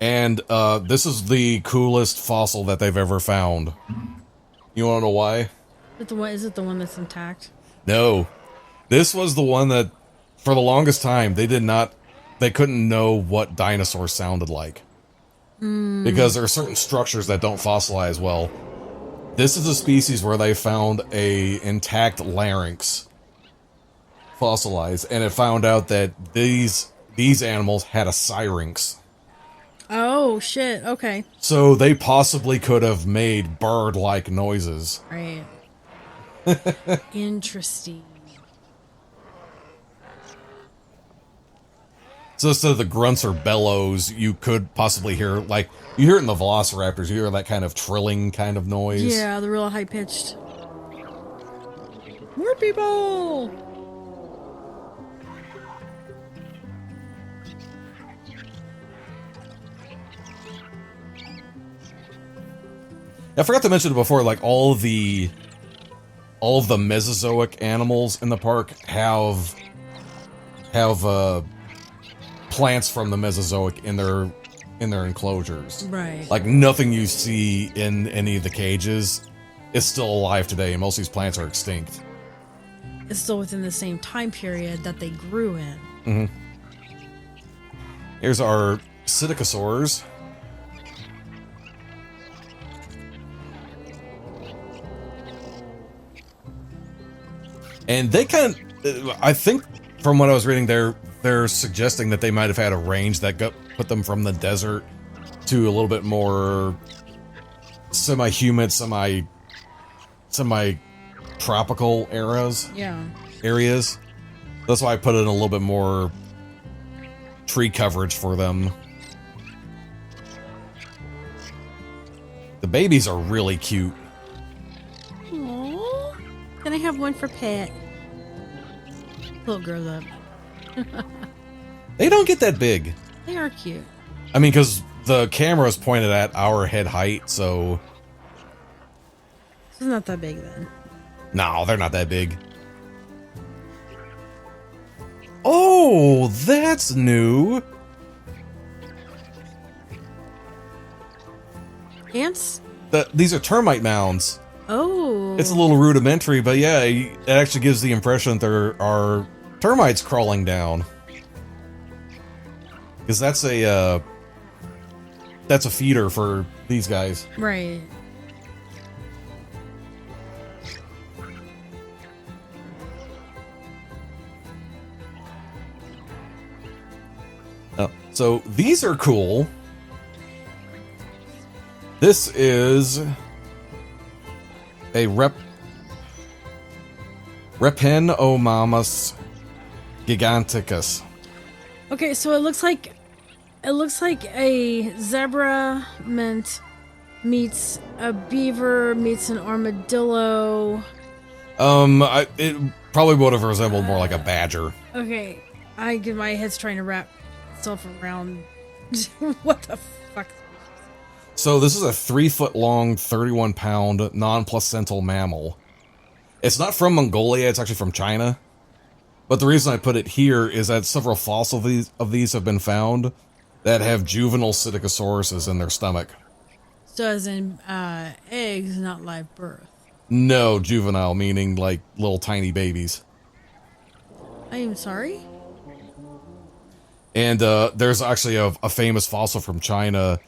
S1: And this is the coolest fossil that they've ever found. You want to know why?
S2: Is it the one that's intact?
S1: No. This was the one that, for the longest time, they couldn't know what dinosaurs sounded like. Because there are certain structures that don't fossilize well. This is a species where they found a intact larynx fossilized, and it found out that these animals had a syrinx.
S2: Oh, shit. Okay.
S1: So they possibly could have made bird-like noises.
S2: Right. Interesting.
S1: So instead of the grunts or bellows, you could possibly hear, like, you hear it in the velociraptors, you hear that kind of trilling kind of noise.
S2: Yeah, the real high-pitched. More people!
S1: I forgot to mention it before, like, all of the Mesozoic animals in the park have plants from the Mesozoic in their enclosures.
S2: Right.
S1: Like, nothing you see in any of the cages is still alive today, and most of these plants are extinct.
S2: It's still within the same time period that they grew in.
S1: Mm-hmm. Here's our Psittacosaurs. And they kind of, I think, from what I was reading, they're suggesting that they might have had a range that put them from the desert to a little bit more semi-humid, semi-tropical areas.
S2: Yeah.
S1: Areas. That's why I put in a little bit more tree coverage for them. The babies are really cute.
S2: Aww. Can I have one for pet? Little grows up.
S1: They don't get that big.
S2: They are cute.
S1: I mean, because the camera is pointed at our head height, so...
S2: It's not that big then.
S1: No, they're not that big. Oh, that's new.
S2: Ants?
S1: These are termite mounds.
S2: Oh.
S1: It's a little rudimentary, but yeah, it actually gives the impression that there are termites crawling down. Because that's a feeder for these guys.
S2: Right.
S1: Oh, so these are cool. This is a Repenomamus giganticus.
S2: Okay, so it looks like a zebra meets a beaver meets an armadillo.
S1: It probably would have resembled more like a badger.
S2: Okay, my head's trying to wrap itself around what the fuck.
S1: So this is a 3-foot-long, 31-pound, non-placental mammal. It's not from Mongolia, it's actually from China. But the reason I put it here is that several fossils of these have been found that have juvenile psittacosauruses in their stomach.
S2: So as in eggs, not live birth.
S1: No, juvenile, meaning like little tiny babies.
S2: I am sorry?
S1: And there's actually a famous fossil from China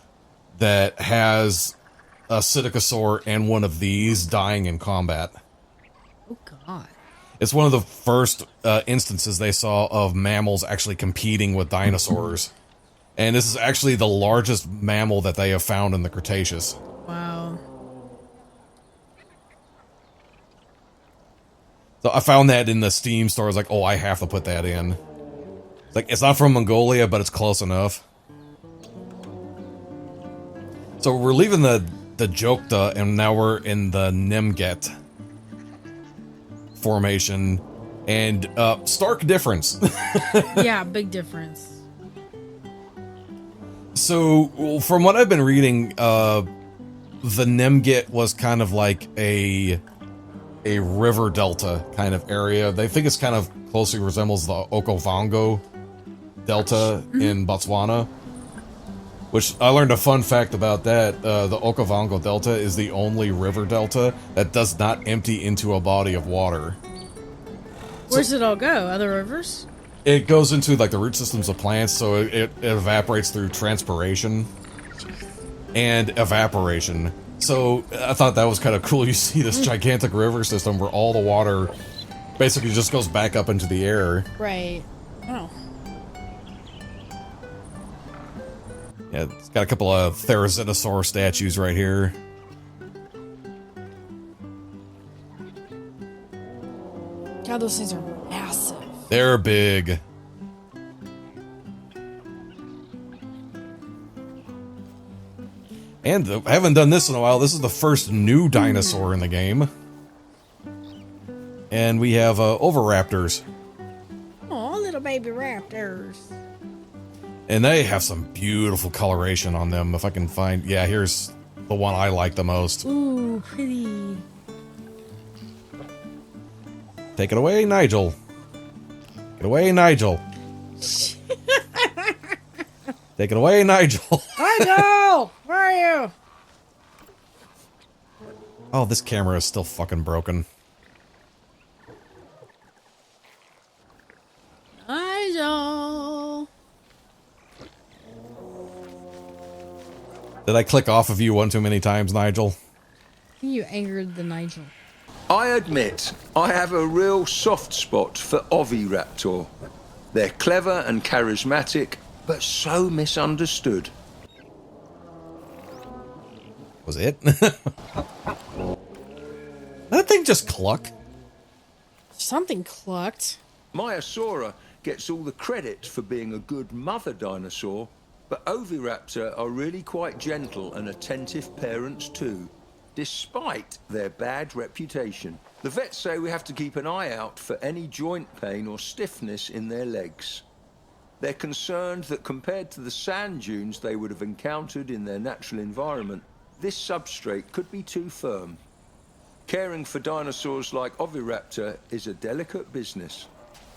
S1: that has a Psittacosaur and one of these dying in combat.
S2: Oh, God.
S1: It's one of the first instances they saw of mammals actually competing with dinosaurs. And this is actually the largest mammal that they have found in the Cretaceous.
S2: Wow.
S1: So I found that in the Steam store. I was like, oh, I have to put that in. It's like, it's not from Mongolia, but it's close enough. So we're leaving the Jokta, and now we're in the Nemget formation. And stark difference.
S2: Yeah, big difference.
S1: So, from what I've been reading, the Nemget was kind of like a river delta kind of area. They think it's kind of closely resembles the Okavango Delta in Botswana. Which, I learned a fun fact about that. The Okavango Delta is the only river delta that does not empty into a body of water.
S2: Where's it all go? Other rivers?
S1: It goes into, like, the root systems of plants, so it evaporates through transpiration and evaporation. So I thought that was kind of cool. You see this gigantic river system where all the water basically just goes back up into the air.
S2: Right. Oh.
S1: Yeah, it's got a couple of Therizinosaur statues right here.
S2: God, those things are massive.
S1: They're big. And I haven't done this in a while. This is the first new dinosaur in the game. And we have Oviraptors.
S2: Oh, little baby raptors.
S1: And they have some beautiful coloration on them. If I can find... Yeah, here's the one I like the most.
S2: Ooh, pretty.
S1: Take it away, Nigel. Take it away, Nigel. Take it away, Nigel.
S2: Nigel! Where are you?
S1: Oh, this camera is still fucking broken.
S2: Nigel!
S1: Did I click off of you one too many times, Nigel?
S2: You angered the Nigel.
S3: I admit, I have a real soft spot for Oviraptor. They're clever and charismatic, but so misunderstood.
S1: Was it? That thing just cluck.
S2: Something clucked.
S3: Maiasaura gets all the credit for being a good mother dinosaur, but Oviraptor are really quite gentle and attentive parents too, despite their bad reputation. The vets say we have to keep an eye out for any joint pain or stiffness in their legs. They're concerned that compared to the sand dunes they would have encountered in their natural environment, this substrate could be too firm. Caring for dinosaurs like Oviraptor is a delicate business.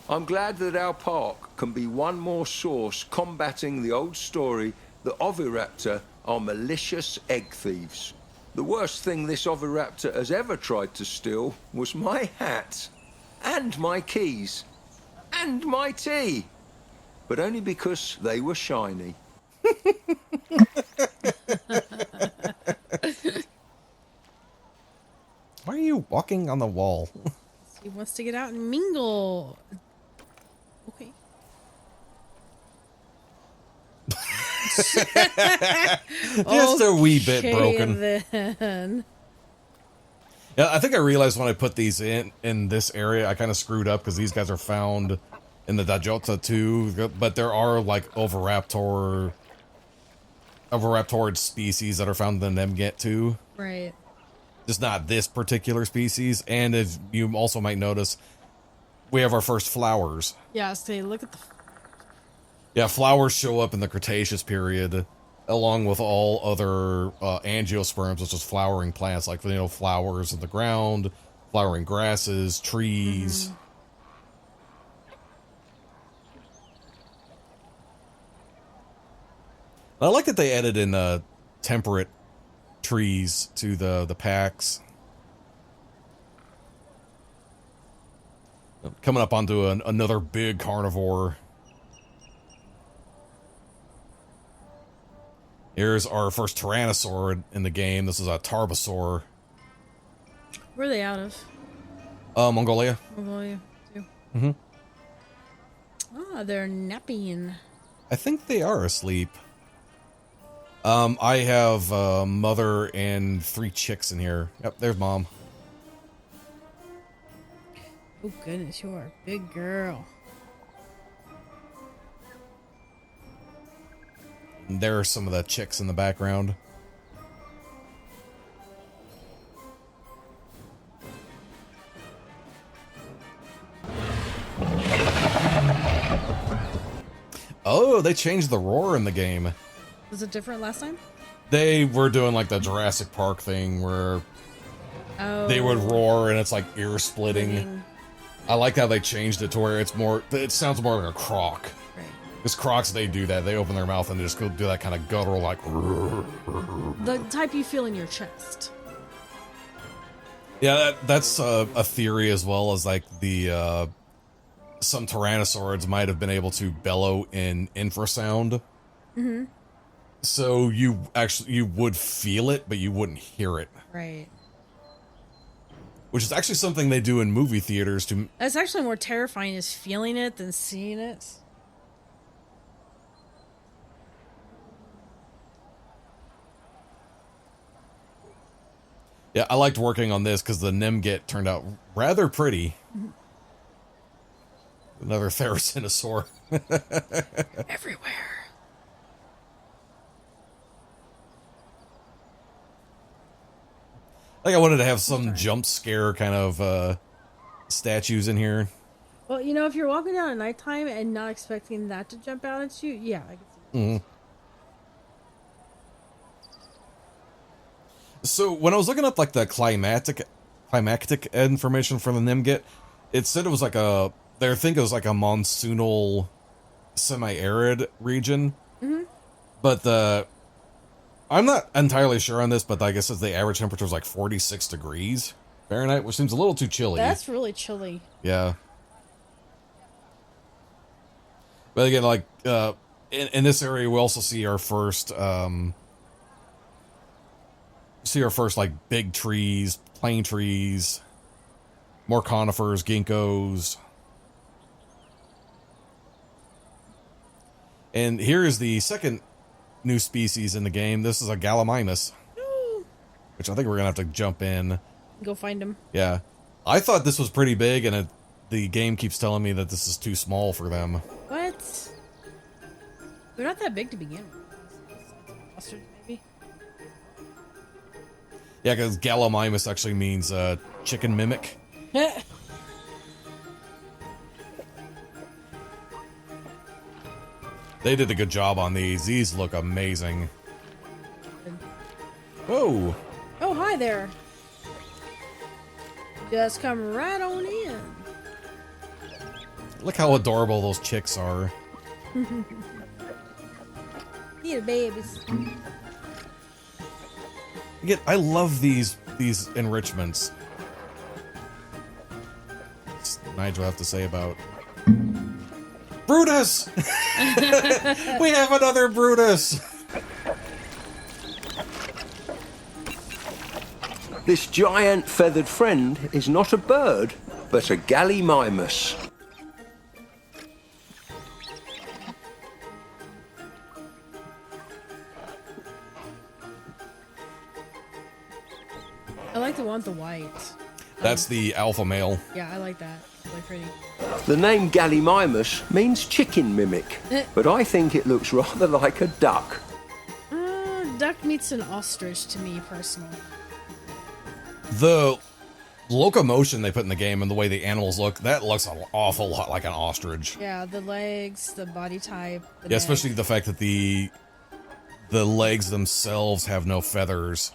S3: I'm glad that our park can be one more source combating the old story that Oviraptor are malicious egg thieves. The worst thing this Oviraptor has ever tried to steal was my hat, and my keys, and my tea. But only because they were shiny.
S1: Why are you walking on the wall?
S2: He wants to get out and mingle. Okay.
S1: Just a wee bit broken.
S2: Then.
S1: Yeah, I think I realized when I put these in this area, I kind of screwed up because these guys are found in the Dajota too, but there are like Oviraptorid species that are found in the Nemget too.
S2: Right.
S1: Just not this particular species. And as you also might notice, we have our first flowers.
S2: Yeah, say, look at the...
S1: Yeah, flowers show up in the Cretaceous period, along with all other angiosperms, which is flowering plants, like, you know, flowers in the ground, flowering grasses, trees. Mm-hmm. I like that they added in temperate trees to the packs. Coming up onto another big carnivore. Here's our first Tyrannosaur in the game. This is a Tarbosaur.
S2: Where are they out of?
S1: Mongolia.
S2: Mongolia, too.
S1: Mm-hmm.
S2: Ah, they're napping.
S1: I think they are asleep. I have mother and 3 chicks in here. Yep, there's mom.
S2: Oh, goodness, you are a big girl.
S1: And there are some of the chicks in the background. Oh, they changed the roar in the game.
S2: Was it different last time?
S1: They were doing like the Jurassic Park thing where they would roar and it's like ear splitting. I like how they changed it to where it's more, it sounds more like a croc.
S2: Right.
S1: Because crocs, they do that. They open their mouth and they just go do that kind of guttural like.
S2: The type you feel in your chest.
S1: Yeah, that's a theory as well as like the some tyrannosaurs might have been able to bellow in infrasound.
S2: Mm-hmm.
S1: So you would feel it, but you wouldn't hear it.
S2: Right.
S1: Which is actually something they do in movie theaters to.
S2: That's actually more terrifying is feeling it than seeing it.
S1: Yeah, I liked working on this because the Nimgit turned out rather pretty. Another Therizinosaur.
S2: Everywhere.
S1: Like I wanted to have some jump scare kind of statues in here.
S2: Well, you know, if you're walking down at nighttime and not expecting that to jump out at you, yeah, I can see.
S1: Mm-hmm. So when I was looking up like the climactic information for the Nimgit, it said it was like I think it was like a monsoonal, semi-arid region.
S2: Mm-hmm.
S1: But I'm not entirely sure on this, but I guess the average temperature is like 46 degrees Fahrenheit, which seems a little too chilly.
S2: That's really chilly.
S1: Yeah. But again, like in this area, we also see our first like big trees, plane trees, more conifers, ginkgos. And here is the second new species in the game. This is a Gallimimus, which I think we're gonna have to jump in.
S2: Go find him.
S1: Yeah, I thought this was pretty big, and the game keeps telling me that this is too small for them.
S2: What? They're not that big to begin with. Mustard, maybe?
S1: Yeah, because Gallimimus actually means chicken mimic. They did a good job on these. These look amazing. Whoa.
S2: Oh, hi there. Just come right on in.
S1: Look how adorable those chicks are.
S2: Little babies.
S1: Again, I love these enrichments. What's Nigel have to say about Brutus? We have another Brutus.
S3: This giant feathered friend is not a bird, but a Gallimimus.
S2: I like the one with the white.
S1: That's the alpha male.
S2: Yeah, I like that. Really pretty.
S3: The name Gallimimus means chicken mimic, but I think it looks rather like a duck.
S2: Duck meets an ostrich to me, personally.
S1: The locomotion they put in the game and the way the animals look, that looks an awful lot like an ostrich.
S2: Yeah, the legs, the body type.
S1: Yeah, especially the fact that the legs themselves have no feathers.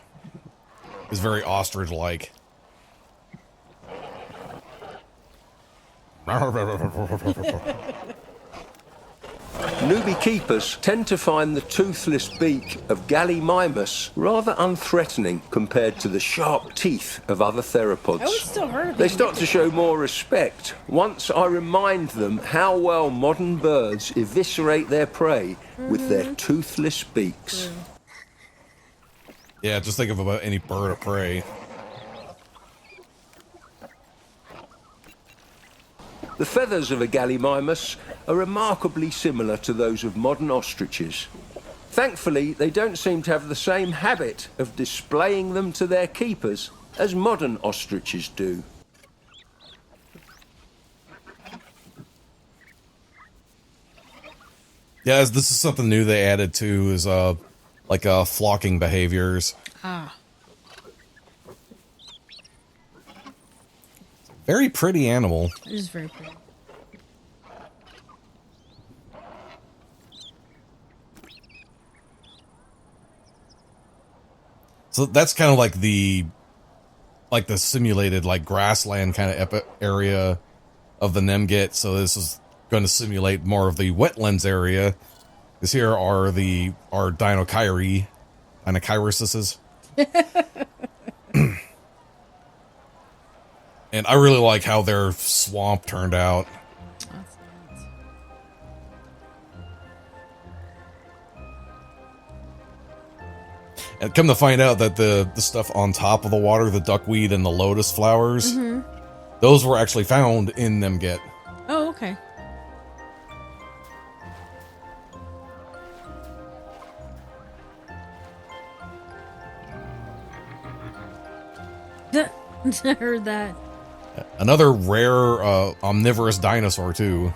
S1: Is very ostrich-like.
S3: Newbie keepers tend to find the toothless beak of Gallimimus rather unthreatening compared to the sharp teeth of other theropods.
S2: I would still heard of
S3: They
S2: it.
S3: start to show more respect once I remind them how well modern birds eviscerate their prey with their toothless beaks.
S1: Yeah, just think of about any bird of prey.
S3: The feathers of a gallimimus are remarkably similar to those of modern ostriches. Thankfully, they don't seem to have the same habit of displaying them to their keepers as modern ostriches do.
S1: Yeah, this is something new they added to is like flocking behaviors.
S2: Ah.
S1: Very pretty animal.
S2: It is very pretty.
S1: So that's kind of like the simulated like grassland kind of area of the Nemget. So this is going to simulate more of the wetlands area. Because here are our Dinochiri, Dinochirises. And I really like how their swamp turned out.
S2: That's nice.
S1: And come to find out that the stuff on top of the water, the duckweed and the lotus flowers, those were actually found in Nemget.
S2: Oh, okay. I heard that.
S1: Another rare omnivorous dinosaur, too.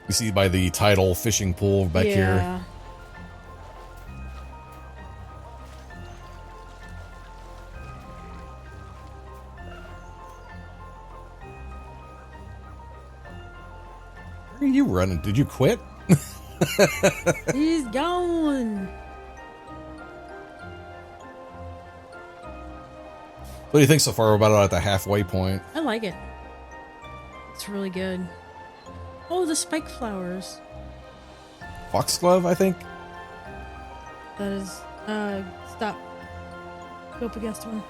S1: You see by the tidal fishing pool back here. Where are you running? Did you quit?
S2: He's gone.
S1: What do you think so far about it at the halfway point?
S2: I like it. It's really good. Oh, the spike flowers.
S1: Foxglove, I think?
S2: That is, stop. Go up against one.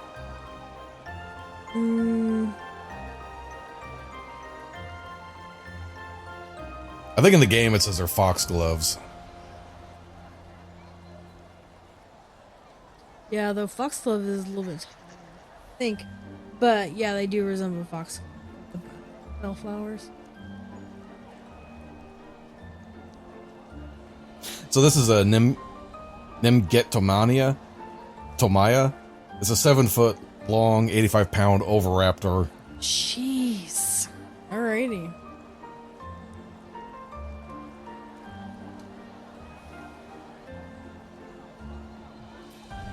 S1: I think in the game it says they're foxgloves.
S2: Yeah, the foxglove is a little bit, I think. But, yeah, they do resemble fox. The bellflowers.
S1: So this is a Nemgetomania. Tomaya. It's a 7-foot long, 85-pound oviraptor.
S2: Jeez. Alrighty.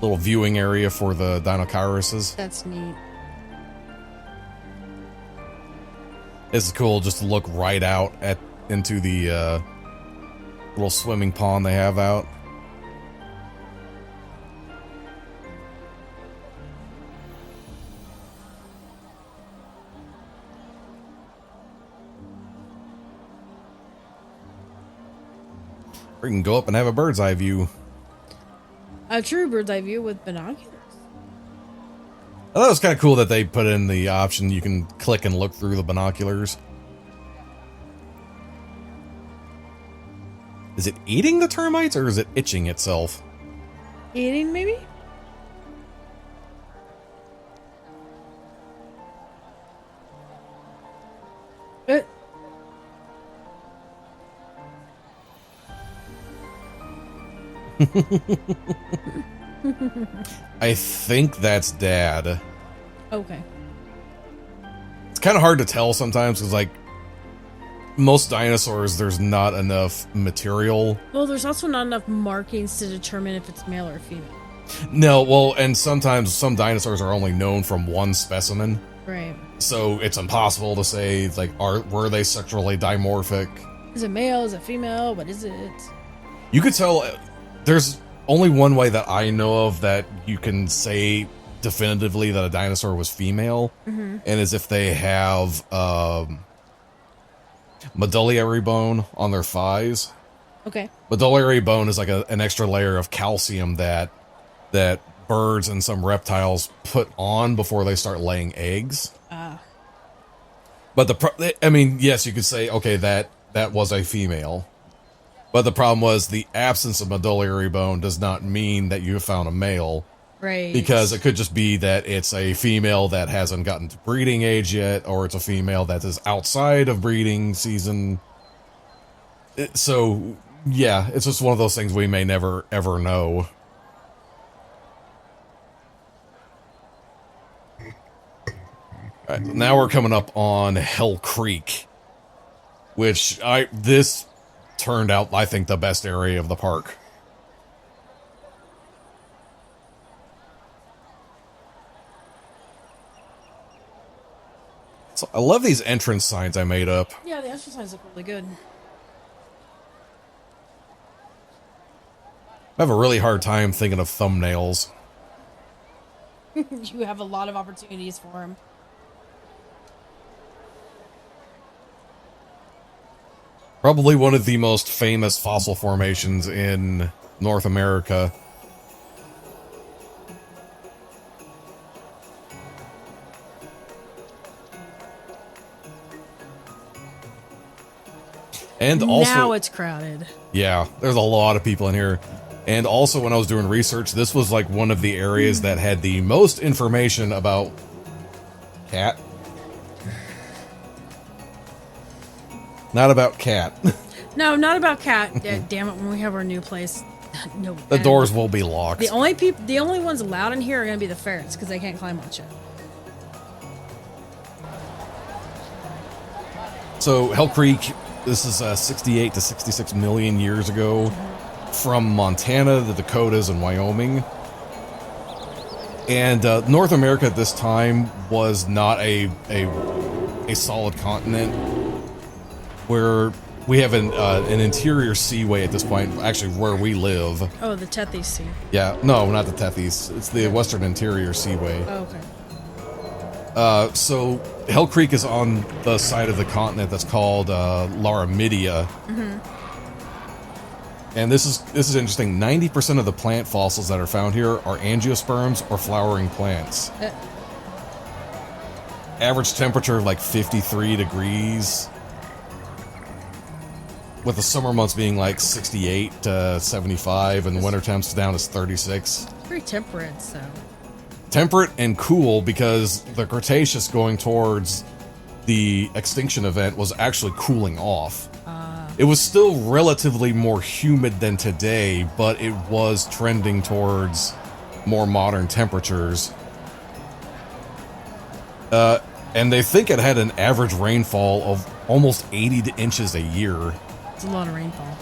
S1: Little viewing area for the Dinochirises.
S2: That's neat.
S1: It's cool just to look right out into the little swimming pond they have out. Or you can go up and have a bird's eye view.
S2: A true bird's eye view with binoculars.
S1: I thought it was kind of cool that they put in the option you can click and look through the binoculars. Is it eating the termites or is it itching itself?
S2: Eating, maybe?
S1: I think that's Dad.
S2: Okay.
S1: It's kind of hard to tell sometimes because, like, most dinosaurs, there's not enough material.
S2: Well, there's also not enough markings to determine if it's male or female.
S1: No, well, and sometimes some dinosaurs are only known from one specimen.
S2: Right.
S1: So it's impossible to say, like, were they sexually dimorphic?
S2: Is it male? Is it female? What is it?
S1: You could tell. There's only one way that I know of that you can say definitively that a dinosaur was female, and is if they have medullary bone on their thighs.
S2: Okay.
S1: Medullary bone is like an extra layer of calcium that birds and some reptiles put on before they start laying eggs. But I mean, yes, you could say, okay, that was a female. But the problem was the absence of medullary bone does not mean that you have found a male.
S2: Right.
S1: Because it could just be that it's a female that hasn't gotten to breeding age yet, or it's a female that is outside of breeding season. So, yeah, it's just one of those things we may never, ever know. Alright, now we're coming up on Hell Creek, which this turned out, I think, the best area of the park. So I love these entrance signs I made up.
S2: Yeah, the entrance signs look really good.
S1: I have a really hard time thinking of thumbnails.
S2: You have a lot of opportunities for them.
S1: Probably one of the most famous fossil formations in North America. And also,
S2: now it's crowded.
S1: Yeah, there's a lot of people in here. And also, when I was doing research, this was like one of the areas that had the most information about cat. Not about cat.
S2: No, not about cat. Yeah, damn it! When we have our new place, no.
S1: The doors will be locked.
S2: The only ones allowed in here are gonna be the ferrets because they can't climb on shit.
S1: So Hell Creek, this is 68 to 66 million years ago, from Montana, the Dakotas, and Wyoming. And North America at this time was not a solid continent, where we have an interior seaway at this point, actually where we live.
S2: Oh, the Tethys Sea.
S1: Yeah, no, not the Tethys. It's the Western Interior Seaway.
S2: Oh, okay.
S1: So Hell Creek is on the side of the continent that's called Laramidia. Mm-hmm. And this is interesting. 90% of the plant fossils that are found here are angiosperms or flowering plants. Average temperature of like 53 degrees. With the summer months being like 68 to 75 and the winter temps down as 36.
S2: It's pretty temperate, so.
S1: Temperate and cool because the Cretaceous going towards the extinction event was actually cooling off. It was still relatively more humid than today, but it was trending towards more modern temperatures. And they think it had an average rainfall of almost 80 inches a year.
S2: It's a lot of rainfall.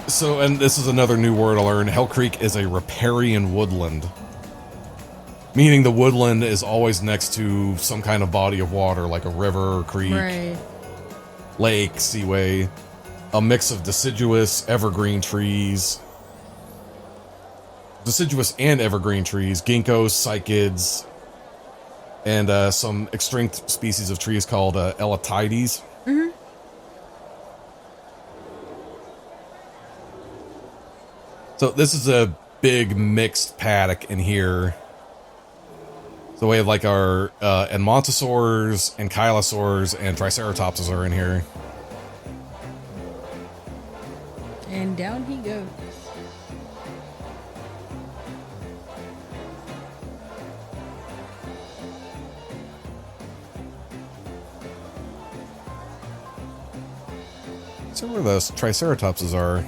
S1: So, and this is another new word I learned. Hell Creek is a riparian woodland. Meaning the woodland is always next to some kind of body of water, like a river or creek,
S2: Right.
S1: lake, seaway. A mix of deciduous, evergreen trees. Deciduous and evergreen trees, ginkgos, cycads, and some extinct species of trees called elatides.
S2: Mm-hmm.
S1: So this is a big mixed paddock in here. So we have like our Edmontosaurs, Ankylosaurs, and Triceratopses are in here.
S2: And down he goes.
S1: So where those Triceratopses are.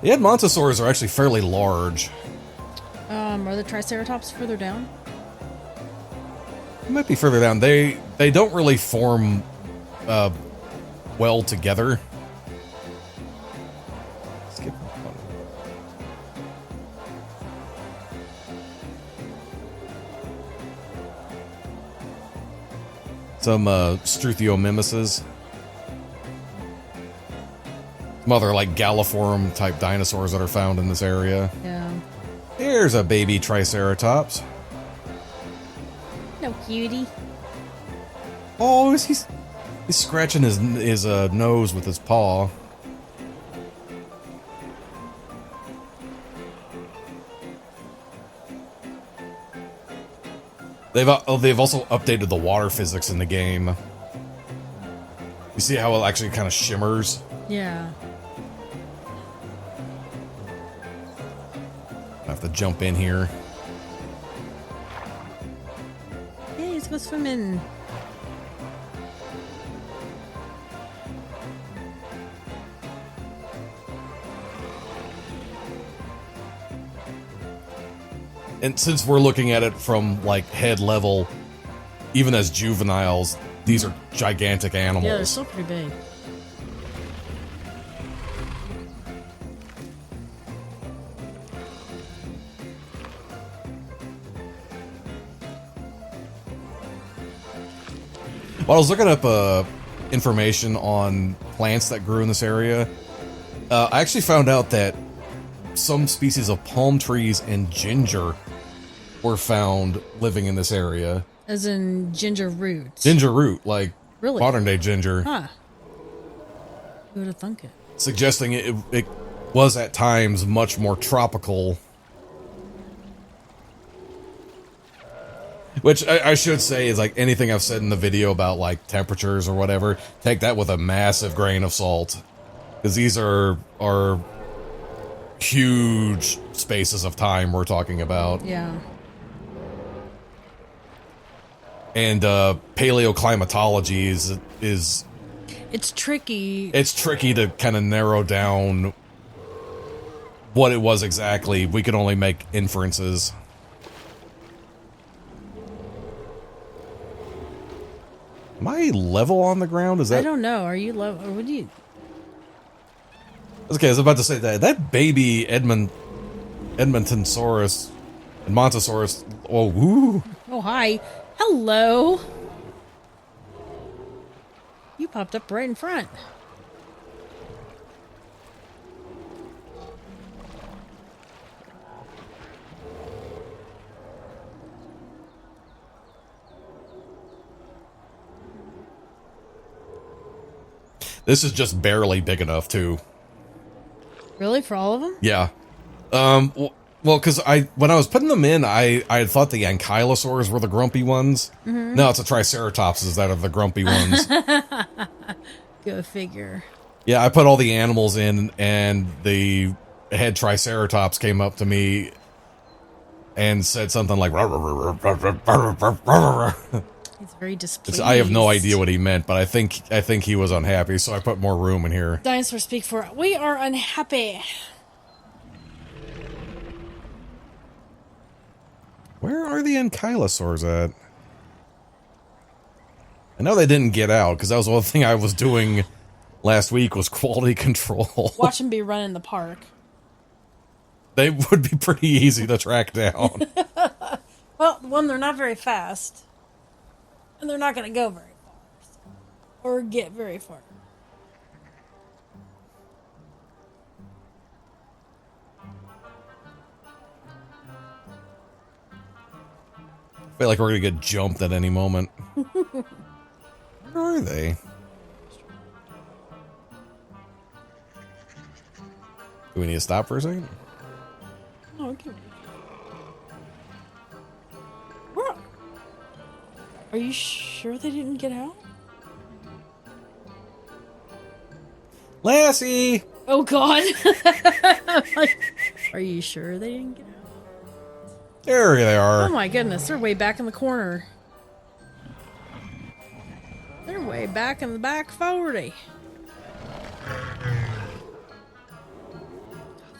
S1: The Edmontosaurs are actually fairly large.
S2: Are the Triceratops further down?
S1: It might be further down. They don't really form well together. Skip one. Some Struthiomimuses. Some other like Galliform type dinosaurs that are found in this area.
S2: Yeah.
S1: Here's a baby Triceratops.
S2: No cutie.
S1: Oh, he's scratching his nose with his paw. They've also updated the water physics in the game. You see how it actually kind of shimmers?
S2: Yeah.
S1: I have to jump in here.
S2: Hey, let's go swimming.
S1: And since we're looking at it from like head level, even as juveniles, these are gigantic animals.
S2: Yeah, they're still pretty big.
S1: While I was looking up information on plants that grew in this area, I actually found out that some species of palm trees and ginger were found living in this area.
S2: As in ginger root.
S1: Ginger root, like
S2: Really?
S1: modern day ginger.
S2: Huh. Who would have thunk it?
S1: Suggesting it was at times much more tropical. Which I should say is like anything I've said in the video about like temperatures or whatever, take that with a massive grain of salt. Because these are huge spaces of time we're talking about.
S2: Yeah.
S1: And paleoclimatology is
S2: It's tricky.
S1: it's tricky to kind of narrow down what it was exactly. We can only make inferences. Am I level on the ground? Is that
S2: I don't know. Are you low? Or would you?
S1: okay? I was about to say that baby Edmontonsaurus and Montosaurus. Oh, woo!
S2: Oh, hi. Hello. You popped up right in front.
S1: This is just barely big enough, too.
S2: Really? For all of them?
S1: Yeah. Well, because when I was putting them in, I had thought the ankylosaurs were the grumpy ones.
S2: Mm-hmm.
S1: No, it's the triceratopses that are the grumpy ones.
S2: Go figure.
S1: Yeah, I put all the animals in, and the head triceratops came up to me and said something like,
S2: He's very displeased.
S1: I have no idea what he meant, but I think he was unhappy, so I put more room in here.
S2: Dinosaurs speak for it. We are unhappy.
S1: Where are the ankylosaurs at? I know they didn't get out, because that was one thing I was doing last week was quality control.
S2: Watch them be running the park.
S1: They would be pretty easy to track down.
S2: Well, one, they're not very fast. And they're not going to go very far. Or get very far.
S1: I feel like we're going to get jumped at any moment. Where are they? Do we need to stop for a second?
S2: Oh, okay. Where? Are you sure they didn't get out?
S1: Lassie!
S2: Oh, God. Are you sure they didn't get out?
S1: There they are.
S2: Oh, my goodness. They're way back in the corner. They're way back in the back 40.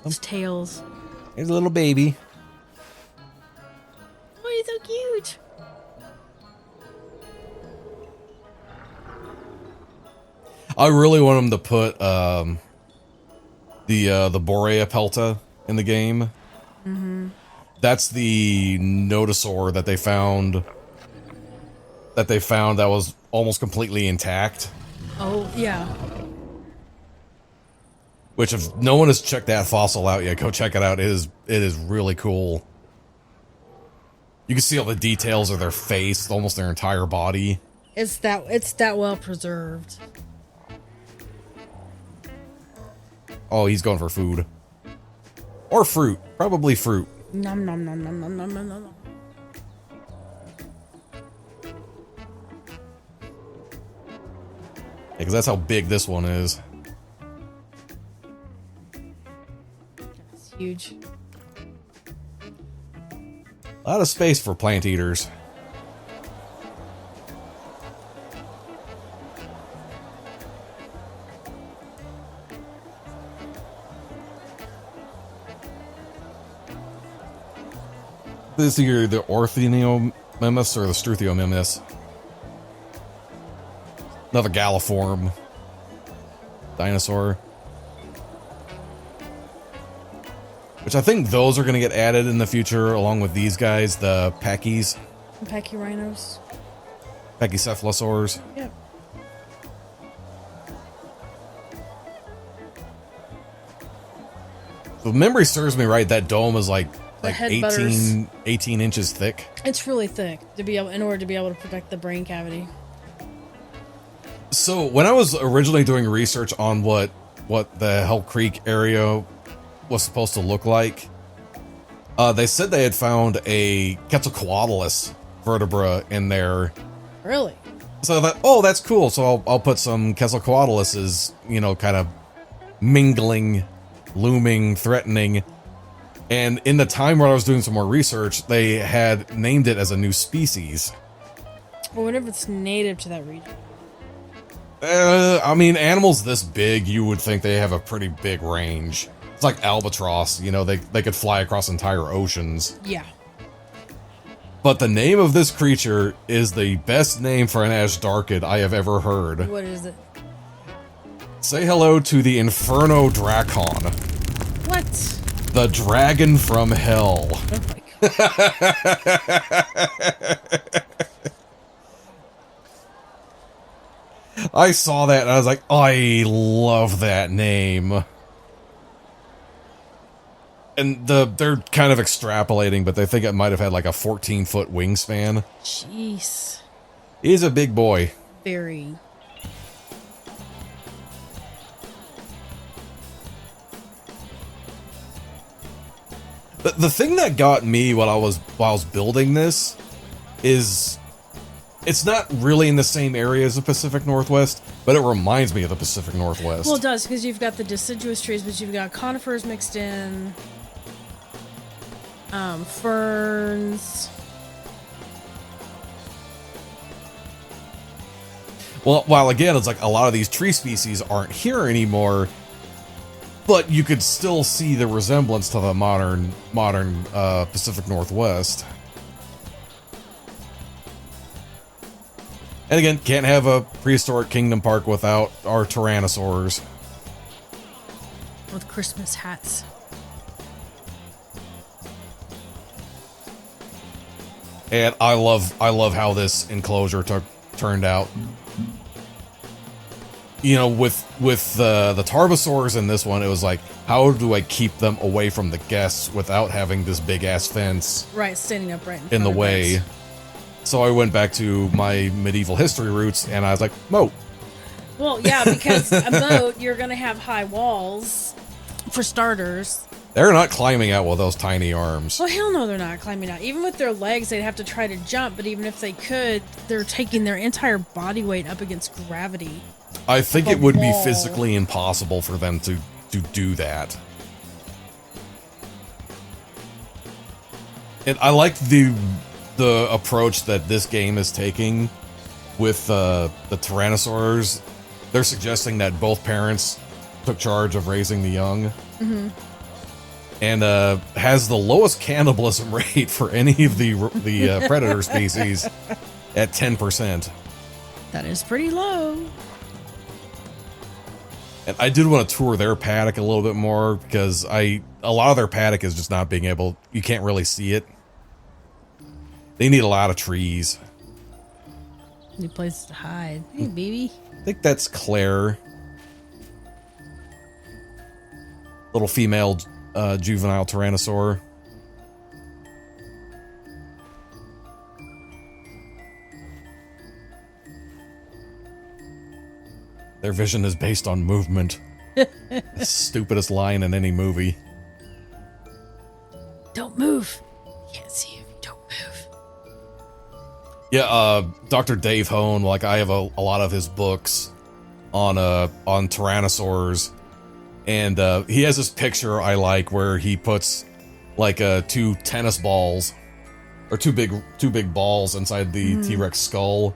S2: Those tails.
S1: Here's a little baby.
S2: Oh, he's so cute.
S1: I really want them to put the Borea pelta in the game. Mm-hmm. That's the nodosaur that they found. That was almost completely intact.
S2: Oh, yeah.
S1: Which, if no one has checked that fossil out yet, go check it out. It is really cool. You can see all the details of their face, almost their entire body.
S2: It's that well preserved.
S1: Oh, he's going for food. Or fruit. Probably fruit.
S2: Nom nom nom nom nom nom nom nom.
S1: Because that's how big this one is.
S2: It's huge.
S1: A lot of space for plant eaters. This is either the Orthoneomimus or the Struthiomimus. Another galliform dinosaur. Which I think those are going to get added in the future along with these guys, the Pachy's.
S2: Pachyrhinos.
S1: Pachycephalosaurs.
S2: Yep.
S1: If memory serves me right, that dome is like
S2: head
S1: 18 inches thick.
S2: It's really thick to be able, in order to be able to protect the brain cavity.
S1: So when I was originally doing research on what the Hell Creek area was supposed to look like, they said they had found a Quetzalcoatlus vertebra in there.
S2: Really?
S1: So I thought, oh, that's cool. So I'll put some Quetzalcoatluses, you know, kind of mingling, looming, threatening. And in the time where I was doing some more research, they had named it as a new species.
S2: Well, what if it's native to that region?
S1: I mean, animals this big, you would think they have a pretty big range. It's like albatross, you know, they could fly across entire oceans.
S2: Yeah.
S1: But the name of this creature is the best name for an Ashdarkid I have ever heard.
S2: What is it?
S1: Say hello to the Inferno Dracon.
S2: What?
S1: The dragon from hell.
S2: Oh my god.
S1: I saw that and I was like, I love that name. And they're kind of extrapolating, but they think it might have had like a 14-foot wingspan.
S2: Jeez.
S1: He's a big boy.
S2: Very.
S1: The thing that got me while I was building this is it's not really in the same area as the Pacific Northwest, but it reminds me of the Pacific Northwest.
S2: Well, it does, because you've got the deciduous trees, but you've got conifers mixed in, ferns.
S1: Well, while again, it's like a lot of these tree species aren't here anymore, but you could still see the resemblance to the modern Pacific Northwest. And again, can't have a prehistoric kingdom park without our tyrannosaurs.
S2: With Christmas hats.
S1: And I love how this enclosure turned out. You know, with the Tarbosaurs in this one, it was like, how do I keep them away from the guests without having this big ass fence
S2: Right, standing upright
S1: in the way? So I went back to my medieval history roots, and I was like, moat.
S2: Well, yeah, because a moat, you're going to have high walls, for starters.
S1: They're not climbing out with those tiny arms.
S2: Well, hell no, they're not climbing out. Even with their legs, they'd have to try to jump, but even if they could, they're taking their entire body weight up against gravity.
S1: I think it would be physically impossible for them to do that. And I like the approach that this game is taking with the Tyrannosaurs. They're suggesting that both parents took charge of raising the young.
S2: Mm-hmm.
S1: And has the lowest cannibalism rate for any of the predator species at 10%.
S2: That is pretty low.
S1: And I did want to tour their paddock a little bit more, because a lot of their paddock is just not being able, you can't really see it. They need a lot of trees.
S2: Need places to hide. Hey, baby.
S1: I think that's Claire. Little female juvenile tyrannosaur. Their vision is based on movement. The stupidest line in any movie.
S2: Don't move. Can't see you if you don't move.
S1: Yeah, Dr. Dave Hone, like I have a lot of his books on tyrannosaurs, and he has this picture I like where he puts like two tennis balls or two big balls inside the T-Rex skull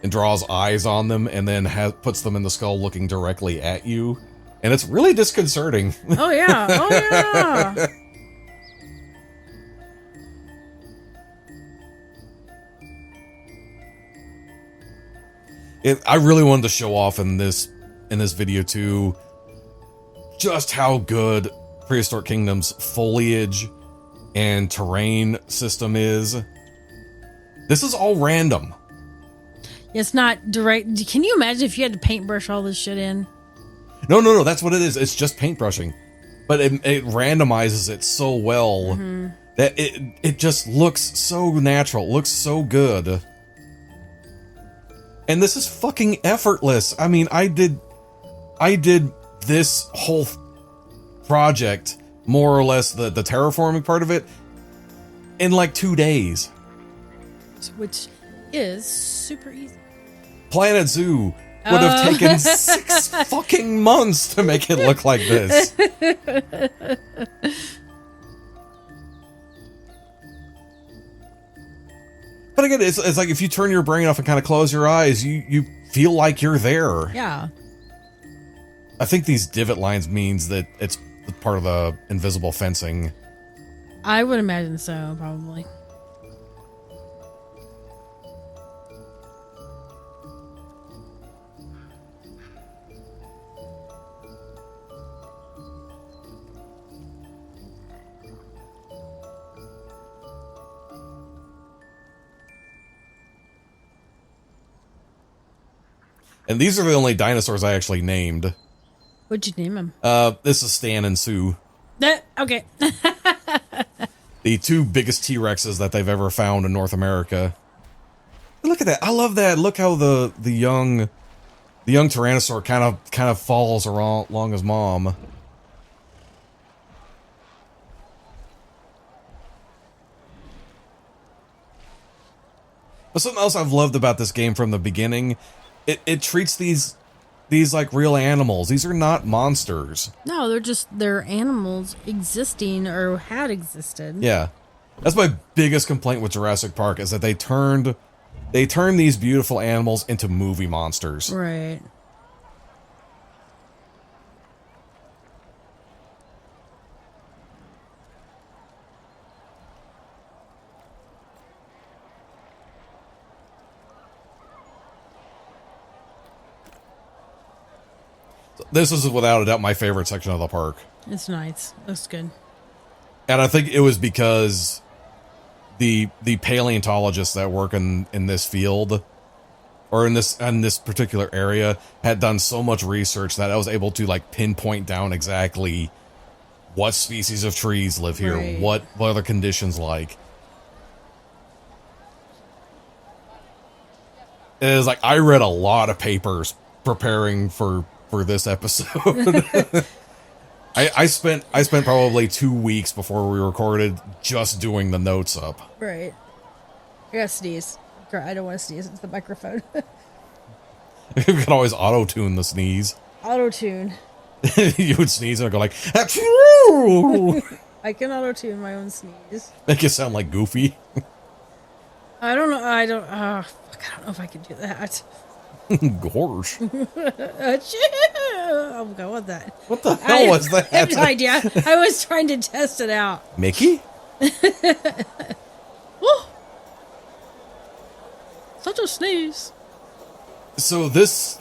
S1: and draws eyes on them, and then puts them in the skull looking directly at you, and it's really disconcerting.
S2: Oh yeah, oh yeah.
S1: I really wanted to show off in this video too, just how good Prehistoric Kingdom's foliage and terrain system is. This is all random.
S2: It's not direct. Can you imagine if you had to paintbrush all this shit in?
S1: No, that's what it is. It's just paintbrushing, but it randomizes it so well that it just looks so natural, looks so good. And this is fucking effortless. I mean, I did this whole project, more or less the terraforming part of it, in like 2 days.
S2: Which is super easy.
S1: Planet Zoo would have taken 6 fucking months to make it look like this. But again, it's like if you turn your brain off and kind of close your eyes, you feel like you're there.
S2: Yeah.
S1: I think these divot lines means that it's part of the invisible fencing.
S2: I would imagine so, probably.
S1: And these are the only dinosaurs I actually named.
S2: What'd you name him?
S1: This is Stan and Sue.
S2: Okay.
S1: The 2 biggest T-Rexes that they've ever found in North America. Look at that. I love that. Look how the young Tyrannosaur kind of falls along his mom. But something else I've loved about this game from the beginning, it treats these like real animals. These are not monsters.
S2: No, they're animals existing or had existed.
S1: Yeah. That's my biggest complaint with Jurassic Park, is that they turned these beautiful animals into movie monsters.
S2: Right.
S1: This is without a doubt my favorite section of the park.
S2: It's nice. Looks good.
S1: And I think it was because the paleontologists that work in this field, or in this particular area, had done so much research that I was able to like pinpoint down exactly what species of trees live here,
S2: Right.
S1: what are the conditions like. It is like I read a lot of papers preparing for this episode. I spent probably 2 weeks before we recorded just doing the notes up.
S2: Right. I gotta sneeze. I don't want to sneeze into the microphone.
S1: You could always auto-tune the sneeze.
S2: Auto-tune.
S1: You would sneeze and it'd go like, achoo!
S2: I can auto-tune my own sneeze.
S1: Make it sound like Goofy.
S2: I don't know. I don't know if I can do that.
S1: Gosh.
S2: I'll go with that.
S1: What the hell was that?
S2: I have no idea. I was trying to test it out.
S1: Mickey?
S2: Such a sneeze.
S1: So there's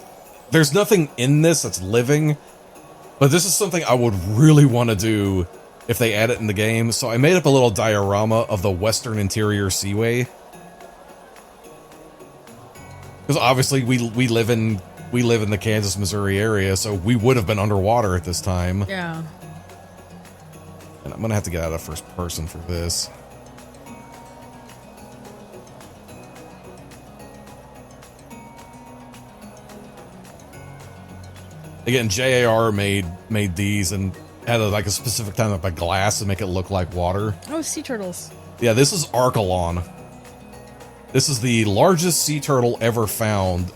S1: nothing in this that's living, but this is something I would really want to do if they add it in the game. So I made up a little diorama of the Western Interior Seaway. Because obviously we live in the Kansas, Missouri area, so we would have been underwater at this time.
S2: Yeah.
S1: And I'm gonna have to get out of first person for this. Again, JAR made these and had a specific time up a glass to make it look like water.
S2: Oh, sea turtles.
S1: Yeah, this is Archelon. This is the largest sea turtle ever found.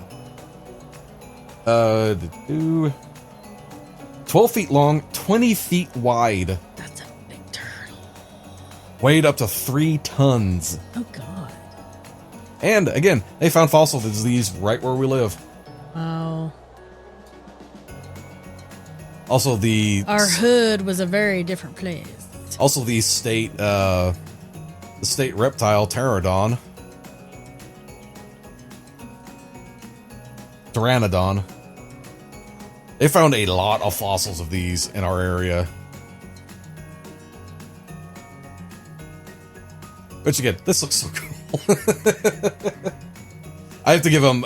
S1: 12 feet long, 20 feet wide.
S2: That's a big turtle.
S1: Weighed up to 3 tons.
S2: Oh, God.
S1: And, again, they found fossils of these right where we live.
S2: Wow.
S1: Also,
S2: Our hood was a very different place.
S1: Also, the state reptile pteranodon. They found a lot of fossils of these in our area. Which again, this looks so cool. I have to give them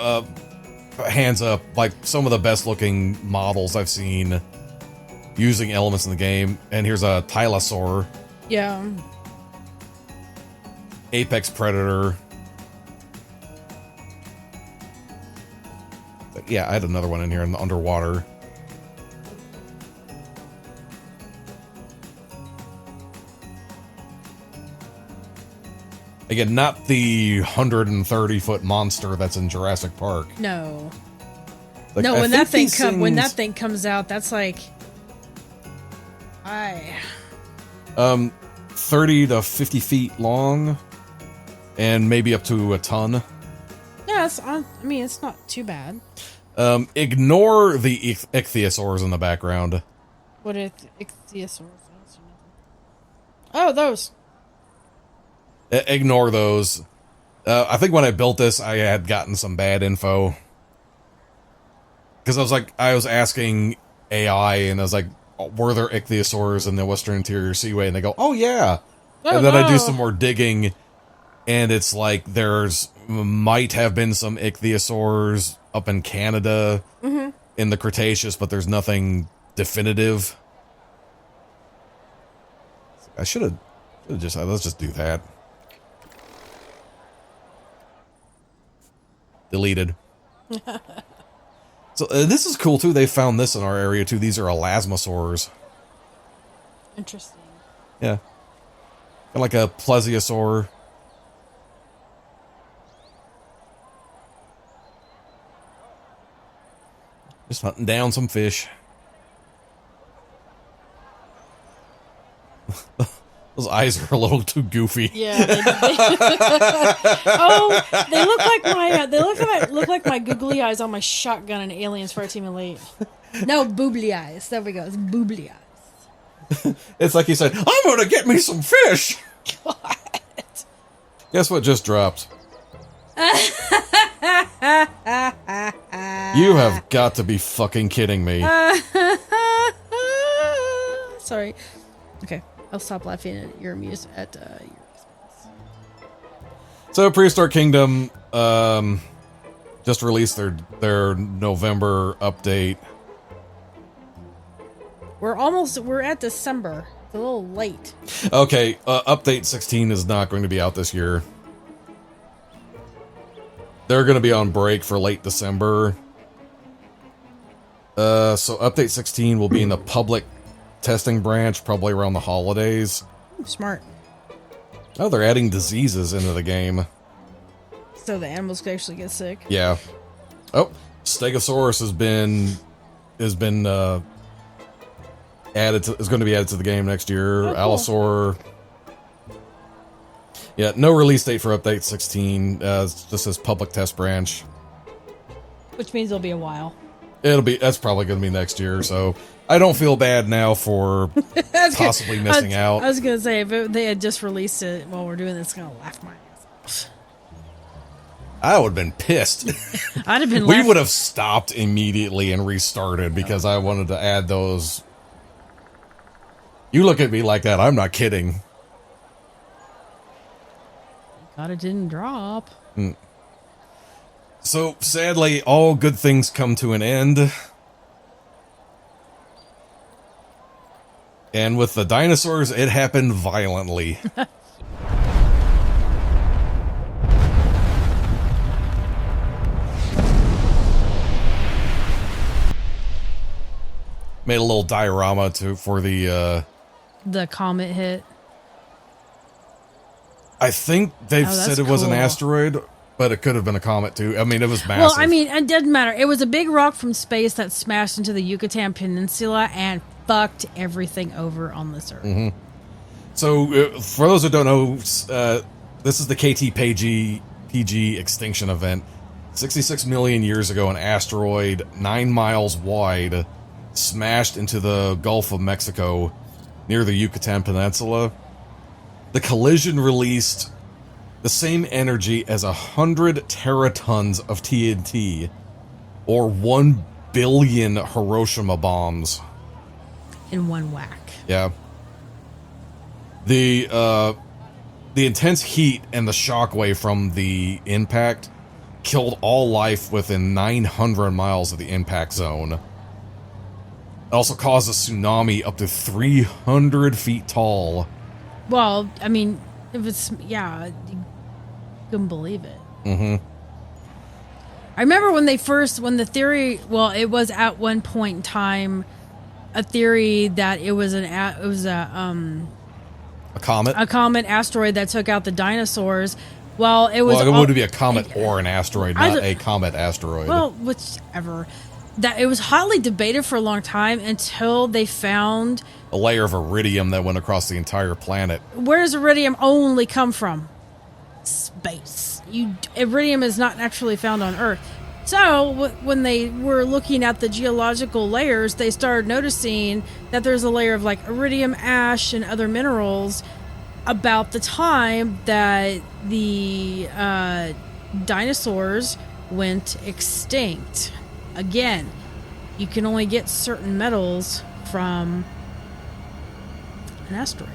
S1: hands up, like some of the best looking models I've seen using elements in the game. And here's a Tylosaur.
S2: Yeah.
S1: Apex Predator. Yeah, I had another one in here in the underwater. Again, not the 130-foot monster that's in Jurassic Park.
S2: No.
S1: Like,
S2: No, when that thing comes out, that's like
S1: 30 to 50 feet long and maybe up to a ton.
S2: Yeah, it's not too bad.
S1: Ignore the ichthyosaurs in the background.
S2: What are ichthyosaurs? Oh, those.
S1: Ignore those. I think when I built this, I had gotten some bad info. Because I was asking AI, and I was like, were there ichthyosaurs in the Western Interior Seaway? And they go, oh yeah.
S2: Oh,
S1: and then
S2: no.
S1: I do some more digging, and it's like might have been some ichthyosaurs up in Canada in the Cretaceous, but there's nothing definitive. I should have just, let's just do that. Deleted. So this is cool too. They found this in our area too. These are elasmosaurs.
S2: Interesting.
S1: Yeah. Kind of like a plesiosaur. Just hunting down some fish. Those eyes are a little too goofy.
S2: Yeah. Oh, they look like my googly eyes on my shotgun in Aliens Far Team Elite. No, boobly eyes. There we go. It's boobly eyes.
S1: It's like he said, I'm gonna get me some fish.
S2: God.
S1: Guess what just dropped? You have got to be fucking kidding me.
S2: Sorry. Okay. I'll stop laughing at your your expense.
S1: So, Prehistoric Kingdom just released their November update.
S2: We're at December. It's a little late.
S1: Okay, update 16 is not going to be out this year. They're going to be on break for late December. So update 16 will be in the public testing branch, probably around the holidays.
S2: Smart.
S1: Oh, they're adding diseases into the game.
S2: So the animals could actually get sick.
S1: Yeah. Oh, Stegosaurus is going to be added to the game next year.
S2: Oh, cool.
S1: Allosaur. Yeah, no release date for update 16. It's just this public test branch.
S2: Which means it'll be a while.
S1: That's probably going to be next year, so I don't feel bad now for possibly missing out.
S2: I was going to say, if they had just released it while we're doing this, I'm going to laugh my ass off.
S1: I would have been pissed.
S2: I'd have been
S1: We would have stopped immediately and restarted because I wanted to add those. You look at me like that, I'm not kidding.
S2: God, it didn't drop.
S1: So, sadly, all good things come to an end. And with the dinosaurs, it happened violently. Made a little diorama for the
S2: comet hit.
S1: I think they've
S2: Oh,
S1: said
S2: that's
S1: it was an
S2: cool.
S1: asteroid. but it could have been a comet too. I mean, it was massive.
S2: Well, I mean, it doesn't matter. It was a big rock from space that smashed into the Yucatan Peninsula and fucked everything over on this Earth.
S1: Mm-hmm. So, for those who don't know, this is the KT-PG extinction event. 66 million years ago, an asteroid 9 miles wide smashed into the Gulf of Mexico near the Yucatan Peninsula. The collision released the same energy as 100 teratons of TNT, or 1 billion Hiroshima bombs.
S2: In one whack.
S1: Yeah. The intense heat and the shockwave from the impact killed all life within 900 miles of the impact zone. It also caused a tsunami up to 300 feet tall.
S2: Well, I mean, if it's, yeah, you couldn't believe it.
S1: Mm-hmm.
S2: I remember when the theory, well, it was at one point in time a theory that it was a
S1: comet?
S2: A comet asteroid that took out the dinosaurs. Well, it was.
S1: Well, it would be a comet or an asteroid, not a comet asteroid.
S2: Well, whichever. That it was hotly debated for a long time until they found
S1: a layer of iridium that went across the entire planet.
S2: Where does iridium only come from? Space. Iridium is not naturally found on Earth. So when they were looking at the geological layers, they started noticing that there's a layer of like iridium, ash, and other minerals about the time that the dinosaurs went extinct. Again, you can only get certain metals from an asteroid.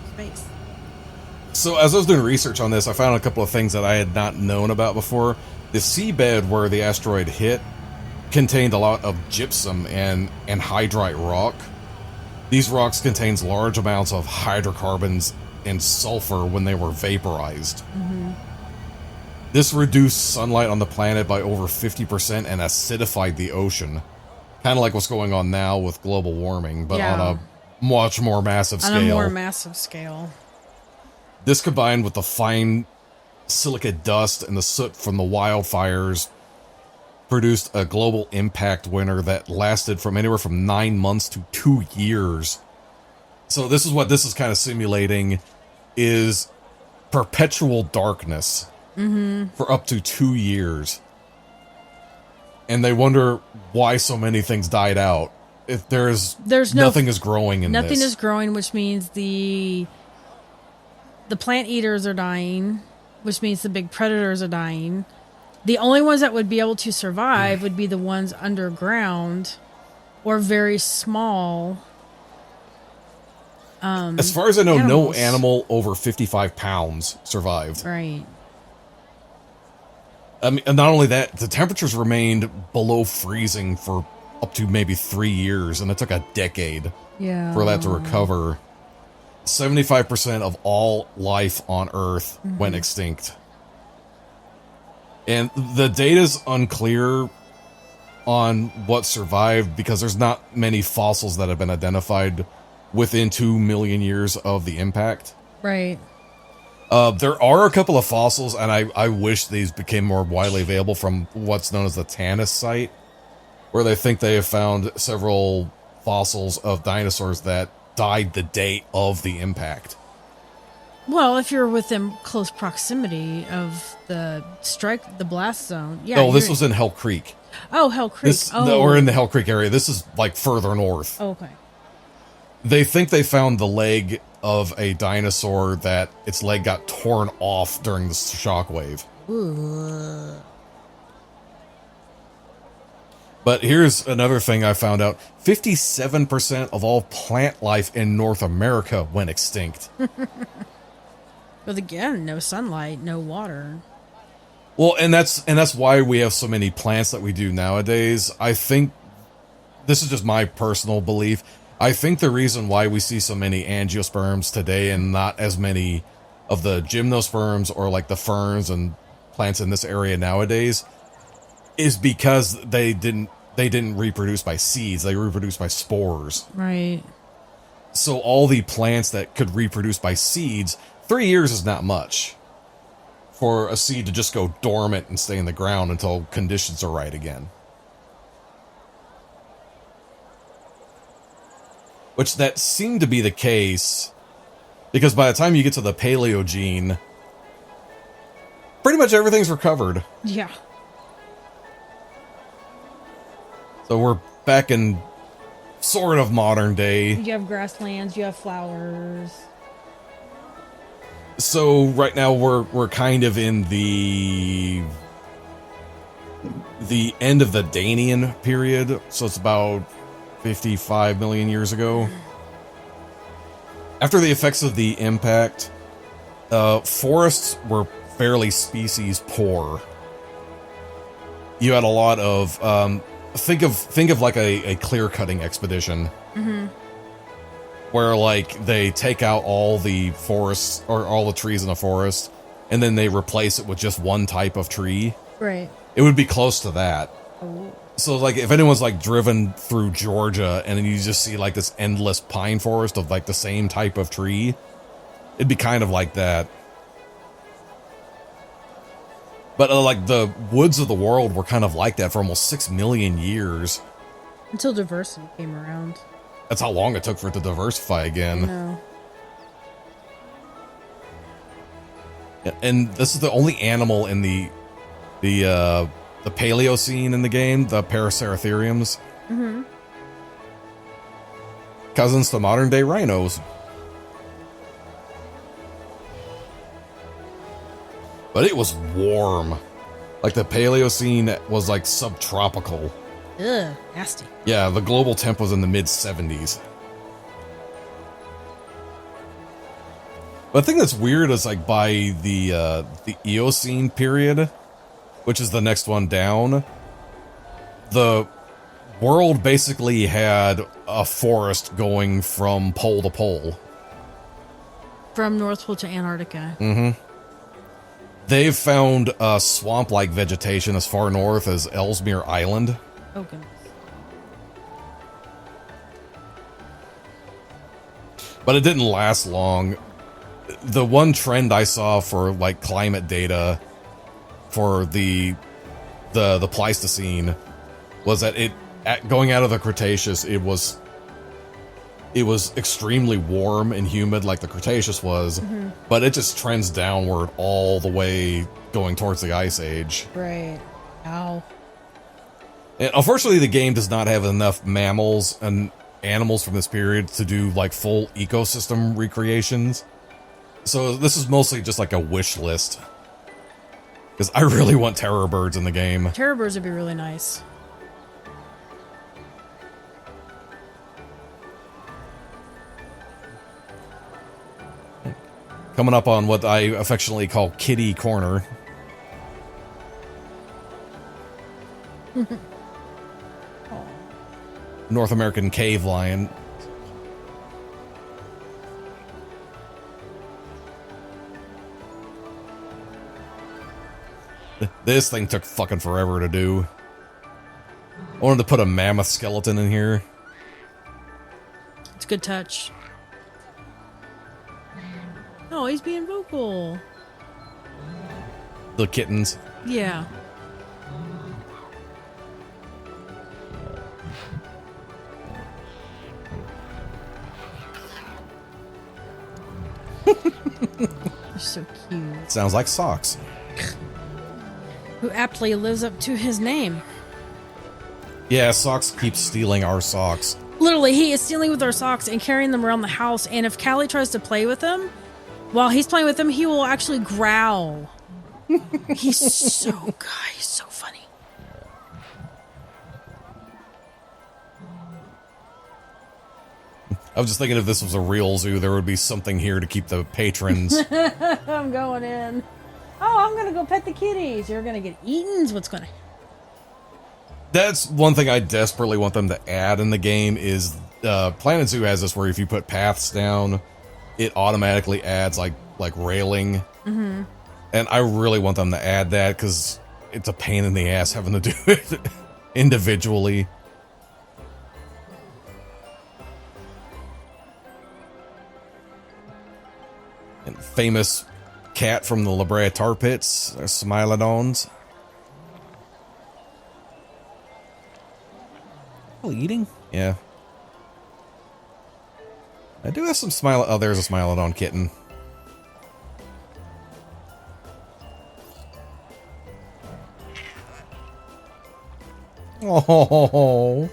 S2: Space.
S1: So as I was doing research on this, I found a couple of things that I had not known about before. The seabed where the asteroid hit contained a lot of gypsum and hydrite rock. These rocks contained large amounts of hydrocarbons and sulfur when they were vaporized.
S2: Mm-hmm.
S1: This reduced sunlight on the planet by over 50% and acidified the ocean. Kind of like what's going on now with global warming, but on a much more massive scale.
S2: On a more massive scale.
S1: This combined with the fine silica dust and the soot from the wildfires produced a global impact winter that lasted from anywhere from 9 months to 2 years. So this is what this is kind of simulating, is perpetual darkness for up to 2 years. And they wonder why so many things died out. If there's nothing is growing in
S2: nothing
S1: this.
S2: is growing, which means the plant eaters are dying, which means the big predators are dying. The only ones that would be able to survive would be the ones underground or very small.
S1: As far as I know, no animal over 55 pounds survived.
S2: Right.
S1: I mean, and not only that, the temperatures remained below freezing for up to maybe 3 years, and it took a decade for that to recover. 75% of all life on Earth went extinct. And the data's unclear on what survived because there's not many fossils that have been identified within 2 million years of the impact.
S2: Right.
S1: There are a couple of fossils, and I wish these became more widely available, from what's known as the Tanis site, where they think they have found several fossils of dinosaurs that died the day of the impact.
S2: Well, if you're within close proximity of the blast zone. Yeah.
S1: Oh, this was in Hell Creek.
S2: Oh, Hell Creek.
S1: Or in the Hell Creek area. This is like further north.
S2: Oh, okay.
S1: They think they found the leg of a dinosaur that its leg got torn off during the shockwave.
S2: Ooh.
S1: But here's another thing I found out. 57% of all plant life in North America went extinct.
S2: But again, no sunlight, no water.
S1: Well, and that's why we have so many plants that we do nowadays. I think, this is just my personal belief, I think the reason why we see so many angiosperms today and not as many of the gymnosperms or like the ferns and plants in this area nowadays is because they didn't reproduce by seeds, they reproduced by spores.
S2: Right.
S1: So all the plants that could reproduce by seeds, 3 years is not much for a seed to just go dormant and stay in the ground until conditions are right again. Which that seemed to be the case, because by the time you get to the paleogene, pretty much everything's recovered.
S2: Yeah.
S1: So we're back in sort of modern day.
S2: You have grasslands, you have flowers.
S1: So right now we're kind of in the end of the Danian period. So it's about 55 million years ago. After the effects of the impact, forests were fairly species poor. You had a lot of think of like a clear cutting expedition. Mm-hmm. Where like they take out all the forests or all the trees in a forest and then they replace it with just one type of tree.
S2: Right.
S1: It would be close to that.
S2: Oh.
S1: So like if anyone's like driven through Georgia and then you just see like this endless pine forest of like the same type of tree, it'd be kind of like that. But like the woods of the world were kind of like that for almost 6 million years.
S2: Until diversity came around.
S1: That's how long it took for it to diversify again.
S2: No.
S1: And this is the only animal in the Paleocene in the game, the Paraceratheriums.
S2: Mm-hmm.
S1: Cousins to modern day rhinos. But it was warm. Like the Paleocene was like subtropical.
S2: Ugh, nasty.
S1: Yeah, the global temp was in the mid-70s. But the thing that's weird is like by the Eocene period, which is the next one down, the world basically had a forest going from pole to pole.
S2: From North Pole to Antarctica.
S1: Mm-hmm. They've found swamp-like vegetation as far north as Ellesmere Island.
S2: Oh, goodness.
S1: But it didn't last long. The one trend I saw for like climate data for the Pleistocene was that going out of the Cretaceous, it was extremely warm and humid like the Cretaceous was, mm-hmm. But it just trends downward all the way going towards the Ice Age.
S2: Right. Ow.
S1: And unfortunately, the game does not have enough mammals and animals from this period to do like full ecosystem recreations. So this is mostly just like a wish list. Because I really want terror birds in the game.
S2: Terror birds would be really nice.
S1: Coming up on what I affectionately call Kitty Corner. North American cave lion. This thing took fucking forever to do. I wanted to put a mammoth skeleton in here.
S2: It's a good touch. Oh, he's being vocal.
S1: The kittens.
S2: Yeah. They're so cute.
S1: Sounds like socks.
S2: Who aptly lives up to his name.
S1: Yeah, Socks keeps stealing our socks.
S2: Literally, he is stealing with our socks and carrying them around the house, and if Callie tries to play with him, while he's playing with them, he will actually growl. He's so good. He's so funny.
S1: I was just thinking if this was a real zoo, there would be something here to keep the patrons.
S2: I'm going in. Oh, I'm going to go pet the kitties. You're going to get eaten? What's going to...
S1: That's one thing I desperately want them to add in the game is Planet Zoo has this where if you put paths down, it automatically adds like railing.
S2: Mm-hmm.
S1: And I really want them to add that because it's a pain in the ass having to do it individually. And famous cat from the La Brea tar pits. There's Smilodons. Oh, eating? Yeah. I do have some oh, there's a Smilodon kitten. Oh.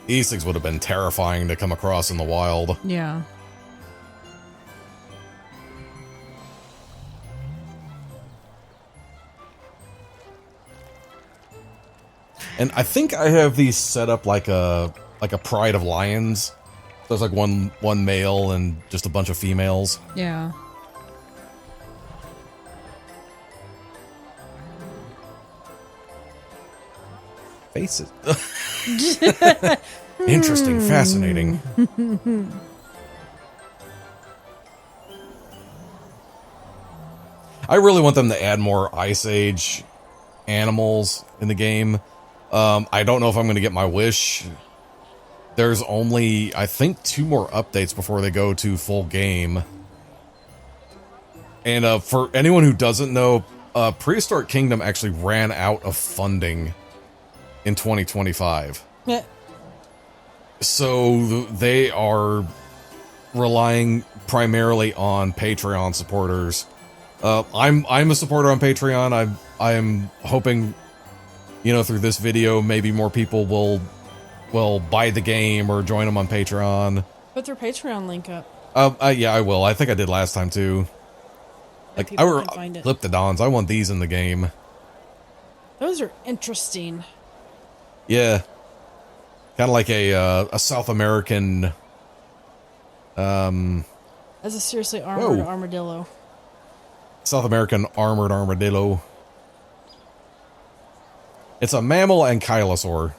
S1: These things would have been terrifying to come across in the wild.
S2: Yeah.
S1: And I think I have these set up like a pride of lions. There's like one male and just a bunch of females.
S2: Yeah.
S1: Faces. Interesting, fascinating. I really want them to add more Ice Age animals in the game. I don't know if I'm going to get my wish. There's only, I think, 2 more updates before they go to full game. And for anyone who doesn't know, Prehistoric Kingdom actually ran out of funding in 2025.
S2: Yeah.
S1: So they are relying primarily on Patreon supporters. I'm a supporter on Patreon. I'm hoping, you know, through this video, maybe more people will buy the game or join them on Patreon.
S2: Put their Patreon link up.
S1: Yeah, I will. I think I did last time too. Like, I were Glyptodons. I want these in the game.
S2: Those are interesting.
S1: Yeah. Kind of like a South American.
S2: As a seriously armored armadillo.
S1: South American armored armadillo. It's a mammal and chylosaur.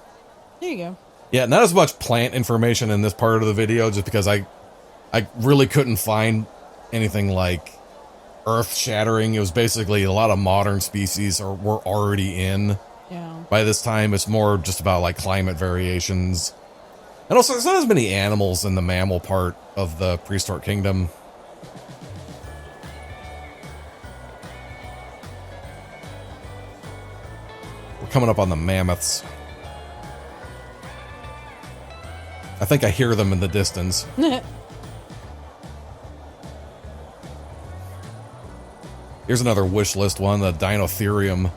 S2: There you go.
S1: Yeah, not as much plant information in this part of the video, just because I really couldn't find anything like earth-shattering. It was basically a lot of modern species were already in.
S2: Yeah.
S1: By this time, it's more just about like climate variations. And also, there's not as many animals in the mammal part of the Prehistoric Kingdom. We're coming up on the mammoths. I think I hear them in the distance. Here's another wish list one, the Dinotherium.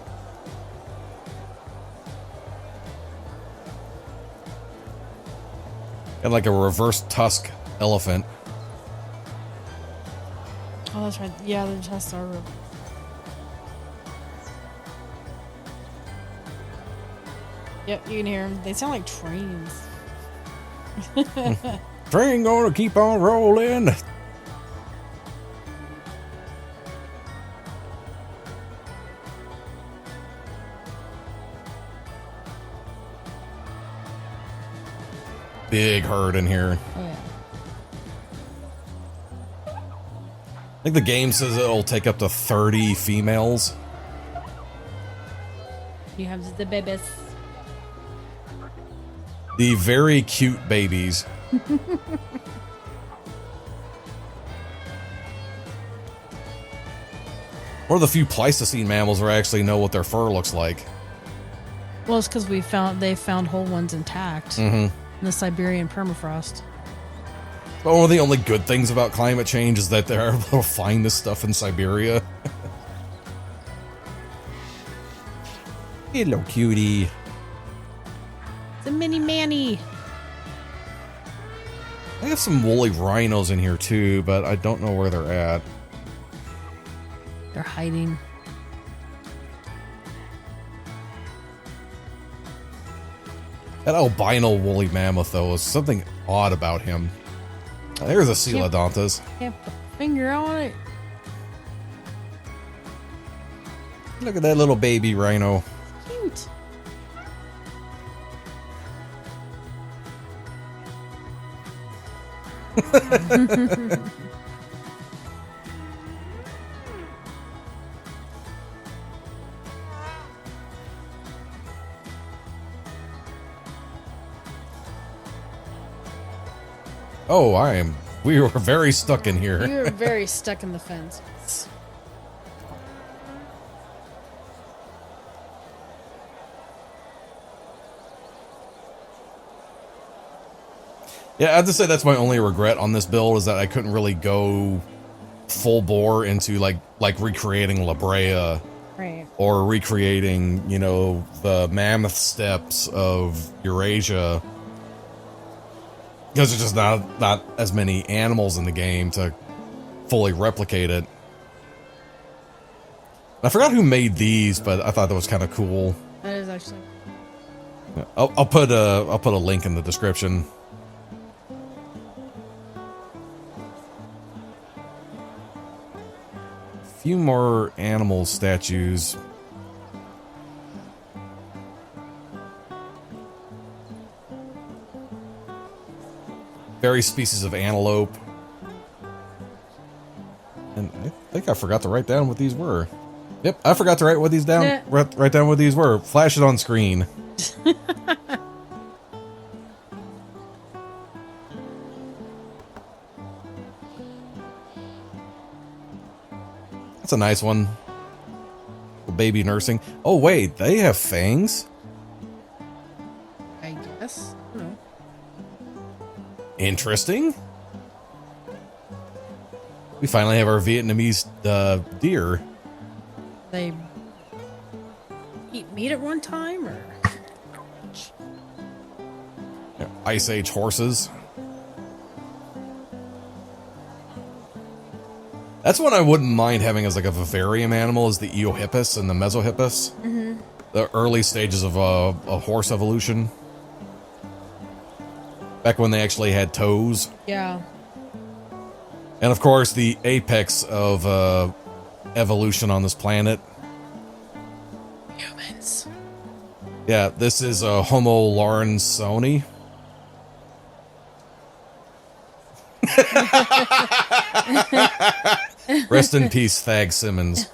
S1: And like a reverse tusk elephant.
S2: Oh, that's right. Yeah, the tusks are. Yep, you can hear them. They sound like trains.
S1: Train gonna keep on rolling. Big herd in here.
S2: Oh, yeah.
S1: I think the game says it'll take up to 30 females.
S2: You have the babies.
S1: The very cute babies. One of the few Pleistocene mammals where I actually know what their fur looks like.
S2: Well, it's because they found whole ones intact in the Siberian permafrost.
S1: But one of the only good things about climate change is that they're able to find this stuff in Siberia. Hello, cutie.
S2: It's a mini Manny.
S1: I have some woolly rhinos in here too, but I don't know where they're at.
S2: They're hiding.
S1: That albino woolly mammoth, though, is something odd about him. There's a Coelodontus.
S2: Can't put a finger on it.
S1: Look at that little baby rhino.
S2: Cute.
S1: Oh, we were very stuck in here.
S2: You're very stuck in the fence.
S1: Yeah, I have to say that's my only regret on this build is that I couldn't really go full bore into like recreating La Brea
S2: Right.
S1: or recreating, you know, the mammoth steppes of Eurasia. Because there's just not as many animals in the game to fully replicate it. I forgot who made these, but I thought that was kind of cool.
S2: That is actually.
S1: I'll put a link in the description. Few more animal statues. Various species of antelope. And I think I forgot to write down what these were. Yep, I forgot to write what these down.
S2: Yeah.
S1: Write down what these were. Flash it on screen. That's a nice one. Baby nursing. Oh wait, they have fangs?
S2: I guess. No.
S1: Interesting. We finally have our Vietnamese deer.
S2: They eat meat at one time, or
S1: Ice Age horses. That's one I wouldn't mind having as like a vivarium animal, is the Eohippus and the Mesohippus. Mm-hmm. The early stages of horse evolution. Back when they actually had toes.
S2: yeah.
S1: And of course, the apex of evolution on this planet.
S2: Humans.
S1: Yeah, this is Homo lawrensoni. Rest in peace, Thag Simmons.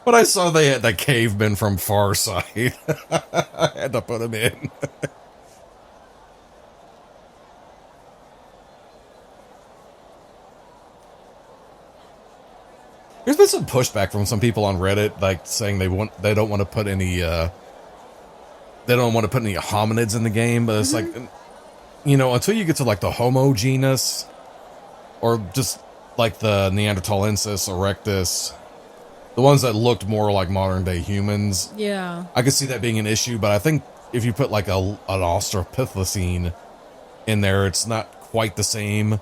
S1: When I saw they had the caveman from Far Side, I had to put him in. There's been some pushback from some people on Reddit, like saying they don't want to put any hominids in the game, but it's like, you know, until you get to like the Homo genus, or just like the Neanderthalensis, Erectus, the ones that looked more like modern day humans,
S2: Yeah.
S1: I could see that being an issue. But I think if you put like an Australopithecine in there, it's not quite the same.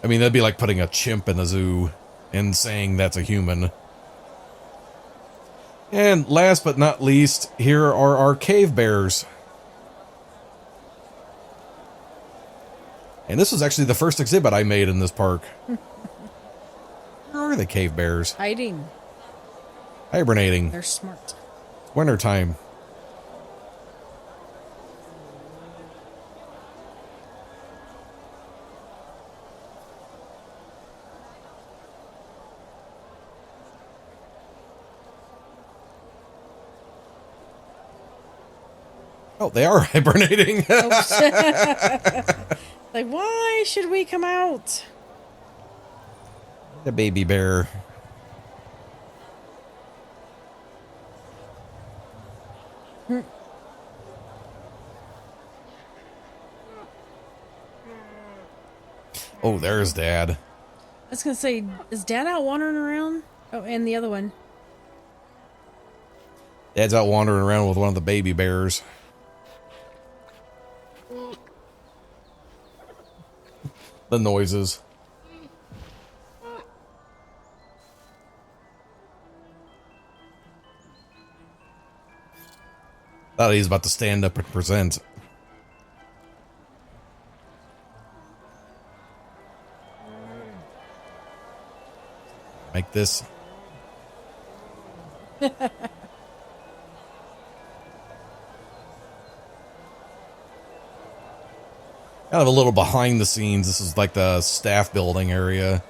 S1: I mean, that'd be like putting a chimp in a zoo and saying that's a human. And last but not least, here are our cave bears. And this was actually the first exhibit I made in this park. Where are the cave bears?
S2: Hiding.
S1: Hibernating.
S2: They're smart.
S1: Wintertime. Oh, they are hibernating.
S2: Like, why should we come out?
S1: The baby bear. Oh, there's Dad.
S2: I was gonna say, is Dad out wandering around? Oh, and the other one.
S1: Dad's out wandering around with one of the baby bears. The noises. Thought he was about to stand up and present. Like this. Kind of a little behind the scenes. This is like the staff building area.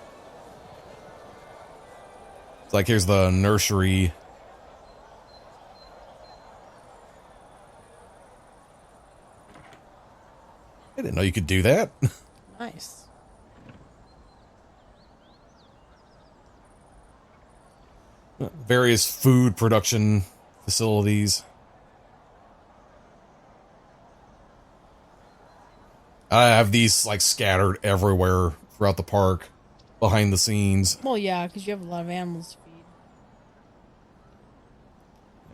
S1: It's like here's the nursery. I didn't know you could do that.
S2: Nice.
S1: Various food production facilities. I have these like scattered everywhere throughout the park, behind the scenes.
S2: Well, yeah, because you have a lot of animals to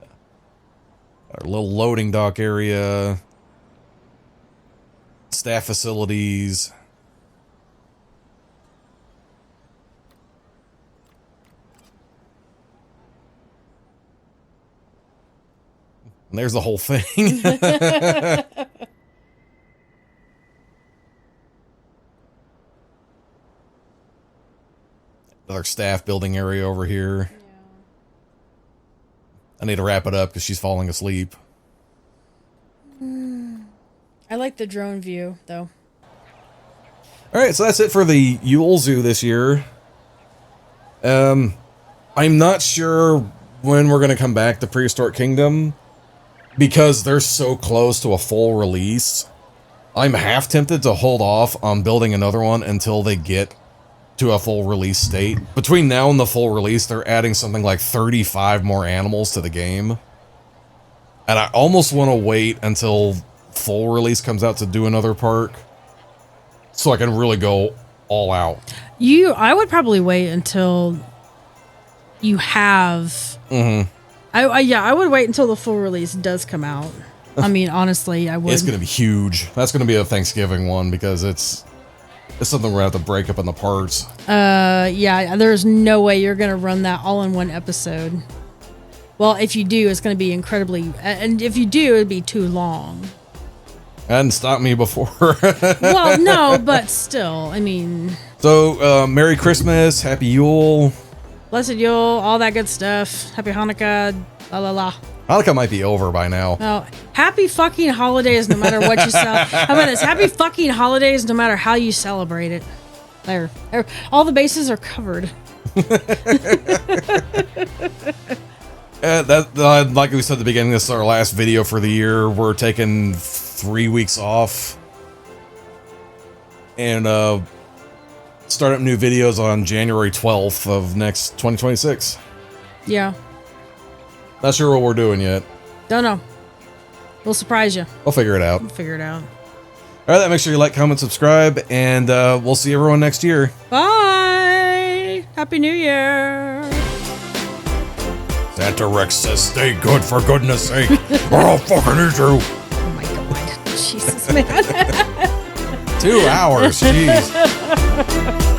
S2: feed.
S1: Our little loading dock area. Staff facilities. And there's the whole thing. Another staff building area over here.
S2: Yeah.
S1: I need to wrap it up because she's falling asleep.
S2: I like the drone view, though.
S1: All right, so that's it for the Yule Zoo this year. I'm not sure when we're going to come back to Prehistoric Kingdom because they're so close to a full release. I'm half tempted to hold off on building another one until they get to a full release state. Between now and the full release, they're adding something like 35 more animals to the game. And I almost want to wait until full release comes out to do another park so I can really go all out.
S2: I would probably wait until you have.
S1: Mm-hmm.
S2: I would wait until the full release does come out. I mean, honestly, I would.
S1: It's going to be huge. That's going to be a Thanksgiving one because it's something we're going to have to break up in the parts.
S2: Yeah, there's no way you're going to run that all in one episode. Well, if you do, it's going to be incredibly... And if you do, it'd be too long.
S1: Hadn't stopped me before.
S2: Well, no, but still, I mean...
S1: So, Merry Christmas, Happy Yule.
S2: Blessed Yule, all that good stuff. Happy Hanukkah, la la la.
S1: Hanukkah might be over by now.
S2: Oh, happy fucking holidays no matter what you celebrate. How about this? Happy fucking holidays no matter how you celebrate it. There. All the bases are covered.
S1: Like we said at the beginning, this is our last video for the year. We're taking 3 weeks off. And start up new videos on January 12th of next 2026.
S2: Yeah.
S1: Not sure what we're doing yet.
S2: Don't know. We'll surprise you.
S1: We'll figure it out.
S2: We'll figure it out.
S1: All right, make sure you like, comment, subscribe, and we'll see everyone next year.
S2: Bye. Happy New Year.
S1: Santa Rex says, stay good for goodness sake, or I'll fucking eat you.
S2: Oh my God. Jesus, man.
S1: 2 hours, jeez.